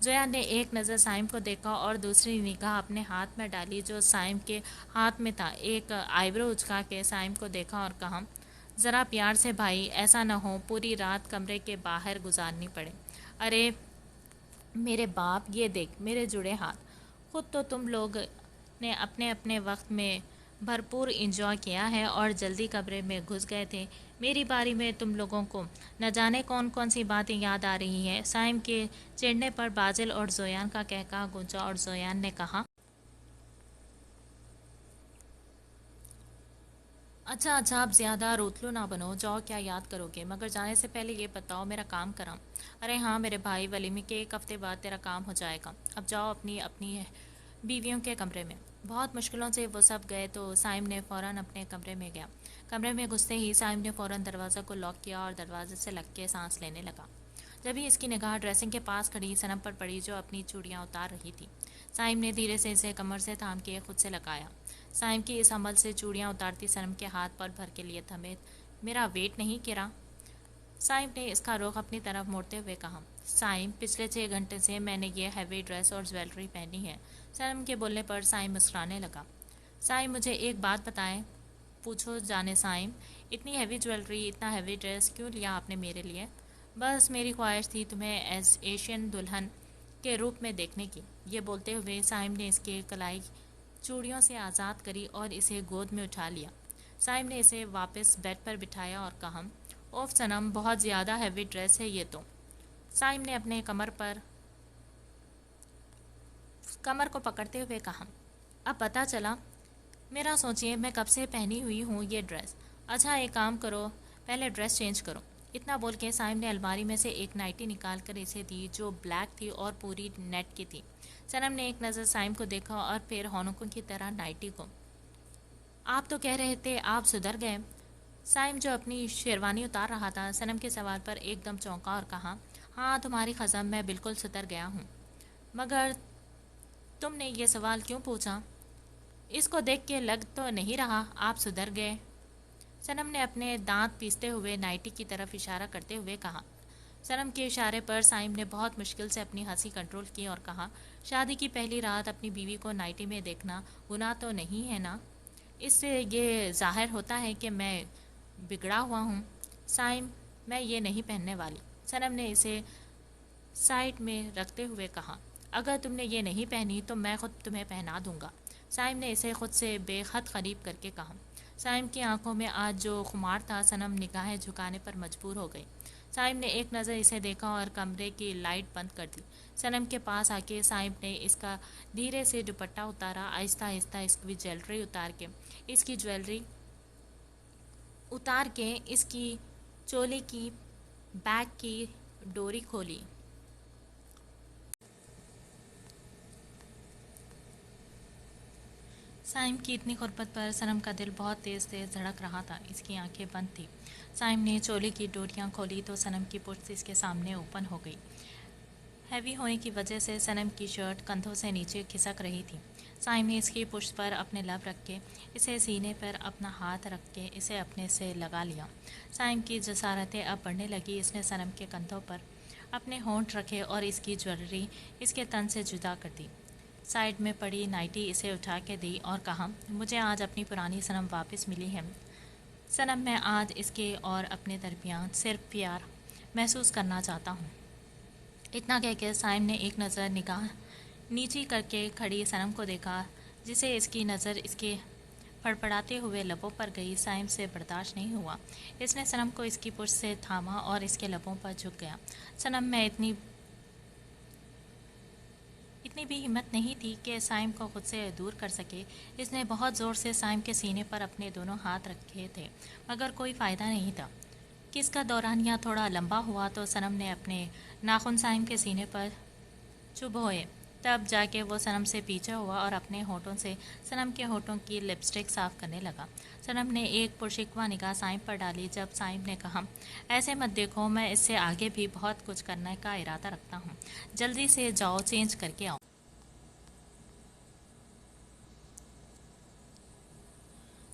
Speaker 2: زویان نے ایک نظر سائم کو دیکھا اور دوسری نگاہ اپنے ہاتھ میں ڈالی جو سائم کے ہاتھ میں تھا۔ ایک آئیبرو اچکا کے سائم کو دیکھا اور کہا، ذرا پیار سے بھائی، ایسا نہ ہو پوری رات کمرے کے باہر گزارنی پڑے۔ ارے میرے باپ، یہ دیکھ میرے جڑے ہاتھ۔ خود تو تم لوگ نے اپنے اپنے وقت میں بھرپور انجوائے کیا ہے اور جلدی کمرے میں گھس گئے تھے۔ میری باری میں تم لوگوں کو نہ جانے کون کون سی باتیں یاد آ رہی ہیں۔ سائم کے چڑھنے پر باجل اور زویان کا کہکہا گونجا اور زویان نے کہا، اچھا اب زیادہ روتلو نہ بنو، جاؤ کیا یاد کرو گے، مگر جانے سے پہلے یہ بتاؤ میرا کام کراں۔ ارے ہاں میرے بھائی، ولیمے کے 1 ہفتے بعد تیرا کام ہو جائے گا۔ اب جاؤ اپنی بیویوں کے کمرے میں۔ بہت مشکلوں سے وہ سب گئے تو سائم نے فوراً اپنے کمرے میں گیا۔ کمرے میں گھستے ہی سائم نے فوراً دروازہ کو لاک کیا اور دروازے سے لگ کے سانس لینے لگا۔ جبھی اس کی نگاہ ڈریسنگ کے پاس کھڑی صنم پر پڑی جو اپنی چوڑیاں اتار رہی تھی۔ سائم نے دھیرے سے اسے کمر سے تھام کے خود سے لگایا۔ سائم کی اس عمل سے چوڑیاں اتارتی صنم کے ہاتھ پل بھر کے لیے تھمے۔ میرا ویٹ نہیں گرا؟ سائم نے اس کا رخ اپنی طرف موڑتے ہوئے کہا۔ سائم، پچھلے 6 گھنٹے سے میں نے یہ ہیوی ڈریس اور جویلری پہنی ہے۔ صنم کے بولنے پر سائم مسکرانے لگا۔ سائم، مجھے ایک بات بتائیں۔ پوچھو جانے سائم، اتنی ہیوی جویلری، اتنا ہیوی ڈریس کیوں لیا آپ نے میرے لیے؟ بس میری خواہش تھی تمہیں ایز ایشین دلہن کے روپ میں دیکھنے کی۔ یہ بولتے ہوئے سائم نے اس کے کلائی چوڑیوں سے آزاد کری اور اسے گود میں اٹھا لیا۔ سائم نے اسے واپس بیڈ پر بٹھایا اور کہا، اوف صنم، بہت زیادہ ہیوی ڈریس ہے یہ تو۔ سائم نے اپنے کمر کو پکڑتے ہوئے کہا، اب پتہ چلا؟ میرا سوچئے میں کب سے پہنی ہوئی ہوں یہ ڈریس۔ اچھا ایک کام کرو، پہلے ڈریس چینج کرو۔ اتنا بول کے سائم نے الماری میں سے ایک نائٹی نکال کر اسے دی جو بلیک تھی اور پوری نیٹ کی تھی۔ صنم نے ایک نظر سائم کو دیکھا اور پھر ہونکوں کی طرح نائٹی کو۔ آپ تو کہہ رہے تھے آپ سدھر گئے۔ سائم جو اپنی شیروانی اتار رہا تھا صنم کے سوال پر ایک دم چونکا اور کہا، ہاں تمہاری قسم میں بالکل سدھر گیا ہوں۔ مگر تم نے یہ سوال کیوں پوچھا؟ اس کو دیکھ کے لگ تو نہیں رہا آپ سدھر گئے۔ صنم نے اپنے دانت پیستے ہوئے نائٹی کی طرف اشارہ کرتے ہوئے کہا۔ صنم کے اشارے پر سائم نے بہت مشکل سے اپنی ہنسی کنٹرول کی اور کہا، شادی کی پہلی رات اپنی بیوی کو نائٹی میں دیکھنا گناہ تو نہیں ہے نا؟ اس سے یہ ظاہر ہوتا ہے کہ میں بگڑا ہوا ہوں۔ سائم، میں یہ نہیں پہننے والی۔ صنم نے اسے سائڈ میں رکھتے ہوئے کہا، اگر تم نے یہ نہیں پہنی تو میں خود تمہیں پہنا دوں گا۔ سائم نے اسے خود سے بے حد قریب کر کے کہا۔ سائم کی آنکھوں میں آج جو خمار تھا، صنم نگاہیں جھکانے پر مجبور ہو گئی۔ سائم نے ایک نظر اسے دیکھا اور کمرے کی لائٹ بند کر دی۔ صنم کے پاس آ کے سائم نے اس کا دھیرے سے دوپٹہ اتارا، آہستہ آہستہ اس کی جویلری اتار کے اس کی چولی کی بیک کی ڈوری کھولی۔ سائم کی اتنی قربت پر صنم کا دل بہت تیز تیز دھڑک رہا تھا۔ اس کی آنکھیں بند تھیں۔ سائم نے چولی کی ڈوریاں کھولی تو صنم کی پشت اس کے سامنے اوپن ہو گئی۔ ہیوی ہونے کی وجہ سے صنم کی شرٹ کندھوں سے نیچے کھسک رہی تھی۔ سائم نے اس کی پشت پر اپنے لب رکھ کے، اسے سینے پر اپنا ہاتھ رکھ کے اسے اپنے سے لگا لیا۔ سائم کی جسارتیں اب بڑھنے لگی۔ اس نے صنم کے کندھوں پر اپنے ہونٹ رکھے اور اس کی جویلری اس کے تن سے جدا کر دی۔ سائڈ میں پڑی نائٹی اسے اٹھا کے دی اور کہا، مجھے آج اپنی پرانی صنم واپس ملی ہے۔ صنم، میں آج اس کے اور اپنے درمیان صرف پیار محسوس کرنا چاہتا ہوں۔ اتنا کہہ کے سائم نے ایک نظر نگاہ نیچی کر کے کھڑی صنم کو دیکھا جسے اس کی نظر اس کے پڑپڑاتے ہوئے لبوں پر گئی۔ سائم سے برداشت نہیں ہوا۔ اس نے صنم کو اس کی پشت سے تھاما اور اس کے لبوں پر جھک گیا۔ صنم میں اتنی بھی ہمت نہیں تھی کہ سائم کو خود سے دور کر سکے۔ اس نے بہت زور سے سائم کے سینے پر اپنے دونوں ہاتھ رکھے تھے مگر کوئی فائدہ نہیں تھا۔ کس کا دورانیہ تھوڑا لمبا ہوا تو صنم نے اپنے ناخن سائم کے سینے پر چبھ ہوئے۔ تب جا کے وہ صنم سے پیچھے ہوا اور اپنے ہونٹوں سے صنم کے ہونٹوں کی لپسٹک صاف کرنے لگا۔ صنم نے ایک پرشکوہ نگاہ سائم پر ڈالی۔ جب سائم نے کہا، ایسے مت دیکھو، میں اس سے آگے بھی بہت کچھ کرنے کا ارادہ رکھتا ہوں۔ جلدی سے جاؤ، چینج کر کے آؤ۔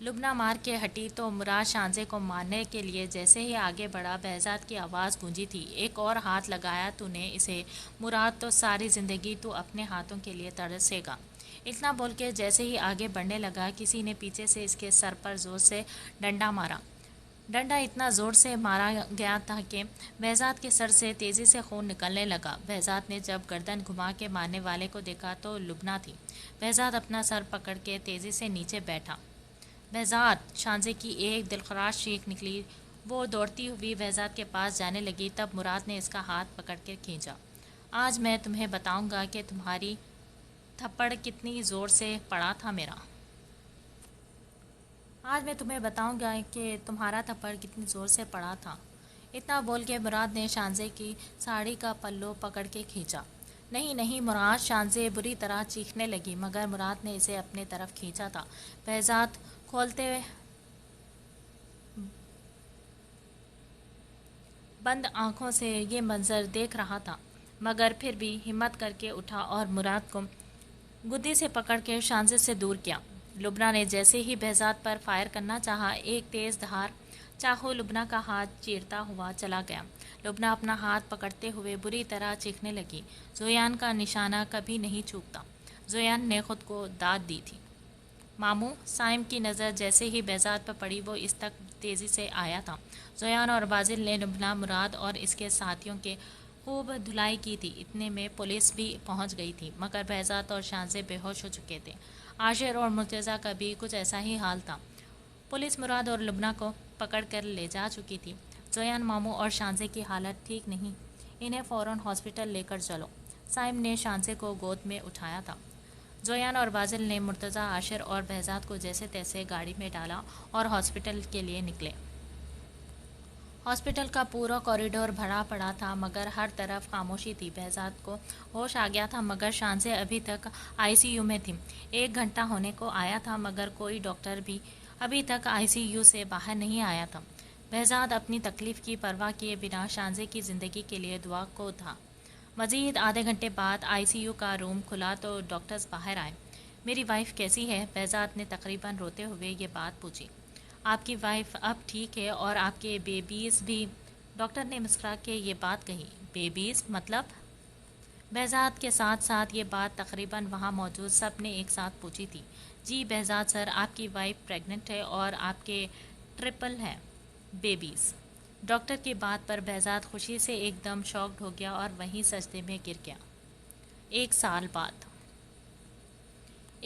Speaker 2: لبنہ مار کے ہٹی تو مراد شانزے کو مارنے کے لیے جیسے ہی آگے بڑھا بہزاد کی آواز گونجی تھی، ایک اور ہاتھ لگایا تو نے اسے، مراد تو ساری زندگی تو اپنے ہاتھوں کے لیے ترسے گا۔ اتنا بول کے جیسے ہی آگے بڑھنے لگا کسی نے پیچھے سے اس کے سر پر زور سے ڈنڈا مارا۔ ڈنڈا اتنا زور سے مارا گیا تھا کہ بہزاد کے سر سے تیزی سے خون نکلنے لگا۔ بہزاد نے جب گردن گھما کے مارنے والے کو دیکھا تو لبنہ تھی۔ بہزاد اپنا سر پکڑ کے تیزی سے نیچے بیٹھا۔ بہزاد! شانزے کی ایک دلخراش چیخ نکلی۔ وہ دوڑتی ہوئی بہزاد کے پاس جانے لگی، تب مراد نے اس کا ہاتھ پکڑ کے کھینچا۔ آج میں تمہیں بتاؤں گا کہ تمہاری تھپڑ کتنی زور سے پڑا تھا میرا۔ آج میں تمہیں بتاؤں گا کہ تمہارا تھپڑ کتنی زور سے پڑا تھا۔ اتنا بول کے مراد نے شانزے کی ساڑی کا پلو پکڑ کے کھینچا۔ نہیں نہیں مراد! شانزے بری طرح چیخنے لگی، مگر مراد نے اسے اپنے طرف کھینچا تھا۔ بہزاد کھولتے بند آنکھوں سے یہ منظر دیکھ رہا تھا، مگر پھر بھی ہمت کر کے اٹھا اور مراد کو گدی سے پکڑ کے شانزے سے دور کیا۔ لبنہ نے جیسے ہی بہزاد پر فائر کرنا چاہا، ایک تیز دھار چاقو لبنہ کا ہاتھ چیرتا ہوا چلا گیا۔ لبنہ اپنا ہاتھ پکڑتے ہوئے بری طرح چیخنے لگی۔ زویان کا نشانہ کبھی نہیں چوکتا، زویان نے خود کو داد دی تھی۔ ماموں! سائم کی نظر جیسے ہی بہزاد پر پڑی وہ اس تک تیزی سے آیا تھا۔ زویان اور بازل نے لبنہ، مراد اور اس کے ساتھیوں کے خوب دھلائی کی تھی۔ اتنے میں پولیس بھی پہنچ گئی تھی، مگر بہزاد اور شانزے بے ہوش ہو چکے تھے۔ عاشر اور مرتضیٰ کا بھی کچھ ایسا ہی حال تھا۔ پولیس مراد اور لبنہ کو پکڑ کر لے جا چکی تھی۔ زویان، ماموں اور شانزے کی حالت ٹھیک نہیں، انہیں فوراً ہاسپٹل لے کر چلو۔ سائم نے شانزے کو گود میں اٹھایا تھا۔ زویان اور بازل نے مرتضیٰ، عاشر اور بہزاد کو جیسے تیسے گاڑی میں ڈالا اور ہاسپٹل کے لیے نکلے۔ ہاسپٹل کا پورا کوریڈور بھرا پڑا تھا، مگر ہر طرف خاموشی تھی۔ بہزاد کو ہوش آ گیا تھا، مگر شانزے ابھی تک آئی سی یو میں تھی۔ 1 گھنٹہ ہونے کو آیا تھا، مگر کوئی ڈاکٹر بھی ابھی تک آئی سی یو سے باہر نہیں آیا تھا۔ بہزاد اپنی تکلیف کی پرواہ کیے بنا شانزے کی زندگی کے لیے دعا کو تھا۔ مزید آدھے گھنٹے بعد آئی سی یو کا روم کھلا تو ڈاکٹرز باہر آئے۔ میری وائف کیسی ہے؟ بہزاد نے تقریباً روتے ہوئے یہ بات پوچھی۔ آپ کی وائف اب ٹھیک ہے اور آپ کے بیبیز بھی، ڈاکٹر نے مسکرا کے یہ بات کہی۔ بیبیز مطلب؟ بہزاد کے ساتھ ساتھ یہ بات تقریباً وہاں موجود سب نے ایک ساتھ پوچھی تھی۔ جی بہزاد سر، آپ کی وائف پریگننٹ ہے اور آپ کے ٹرپل ہیں بیبیز۔ ڈاکٹر کی بات پر بہزاد خوشی سے ایک دم شاکڈ ہو گیا اور وہیں سجدے میں گر گیا۔ 1 سال بعد۔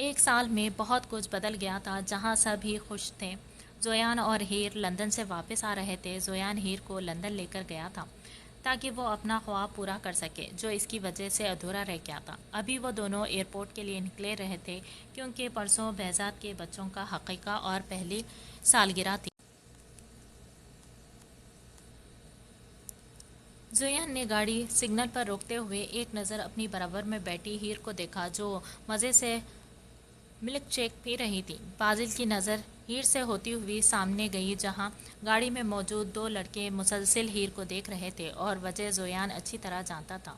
Speaker 2: 1 سال میں بہت کچھ بدل گیا تھا۔ جہاں سب ہی خوش تھے، زویان اور ہیر لندن سے واپس آ رہے تھے۔ زویان ہیر کو لندن لے کر گیا تھا تاکہ وہ اپنا خواب پورا کر سکے جو اس کی وجہ سے ادھورا رہ گیا تھا۔ ابھی وہ دونوں ایئرپورٹ کے لیے نکلے رہے تھے کیونکہ پرسوں بہزاد کے بچوں کا عقیقہ اور پہلی سالگرہ تھی۔ زویان نے گاڑی سگنل پر روکتے ہوئے ایک نظر اپنی برابر میں بیٹھی ہیر کو دیکھا جو مزے سے ملک شیک پی رہی تھی۔ بازل کی نظر ہیر سے ہوتی ہوئی سامنے گئی جہاں گاڑی میں موجود 2 لڑکے مسلسل ہیر کو دیکھ رہے تھے اور وجہ زویان اچھی طرح جانتا تھا۔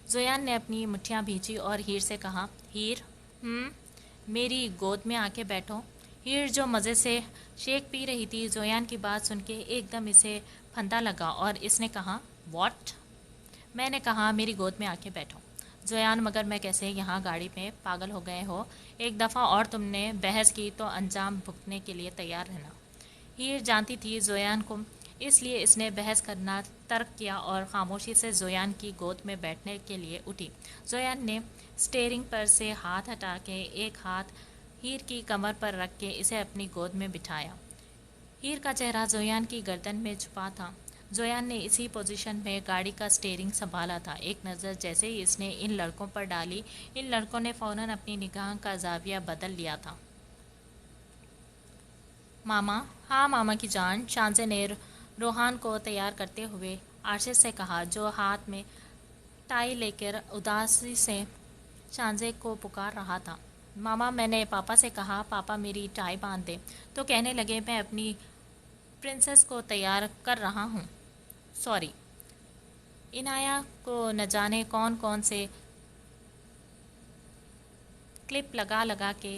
Speaker 2: زویان نے اپنی مٹھیاں بھینچی اور ہیر سے کہا، ہیر میری گود میں آ کے بیٹھو۔ ہیر جو مزے سے شیک پی رہی تھی، زویان کی بات سن کے ایک دم اسے پھندا لگا اور اس نے کہا، واٹ؟ میں نے کہا میری گود میں آ کے بیٹھو۔ زویان، مگر میں کیسے یہاں گاڑی میں؟ پاگل ہو گئے ہو؟ ایک دفعہ اور تم نے بحث کی تو انجام بھگتنے کے لیے تیار رہنا۔ ہیر جانتی تھی زویان کو، اس لیے اس نے بحث کرنا ترک کیا اور خاموشی سے زویان کی گود میں بیٹھنے کے لیے اٹھی۔ زویان نے اسٹیئرنگ پر سے ہاتھ ہٹا کے ایک ہاتھ ہیر کی کمر پر رکھ کے اسے اپنی گود میں بٹھایا۔ ہیر کا چہرہ زویان کی گردن میں چھپا تھا۔ زویان نے اسی پوزیشن میں گاڑی کا اسٹیئرنگ سنبھالا تھا۔ ایک نظر جیسے ہی اس نے ان لڑکوں پر ڈالی، ان لڑکوں نے فوراً اپنی نگاہ کا زاویہ بدل لیا تھا۔ ماما؟ ہاں ماما کی جان، شانزے نے روحان کو تیار کرتے ہوئے عاشر سے کہا جو ہاتھ میں ٹائی لے کر اداسی سے شانزے کو پکار رہا تھا۔ ماما، میں نے پاپا سے کہا پاپا میری ٹائی باندھ دے، تو کہنے لگے میں اپنی پرنسس کو تیار کر رہا ہوں۔ سوری۔ عنایہ کو نہ جانے کون کون سے کلپ لگا لگا کے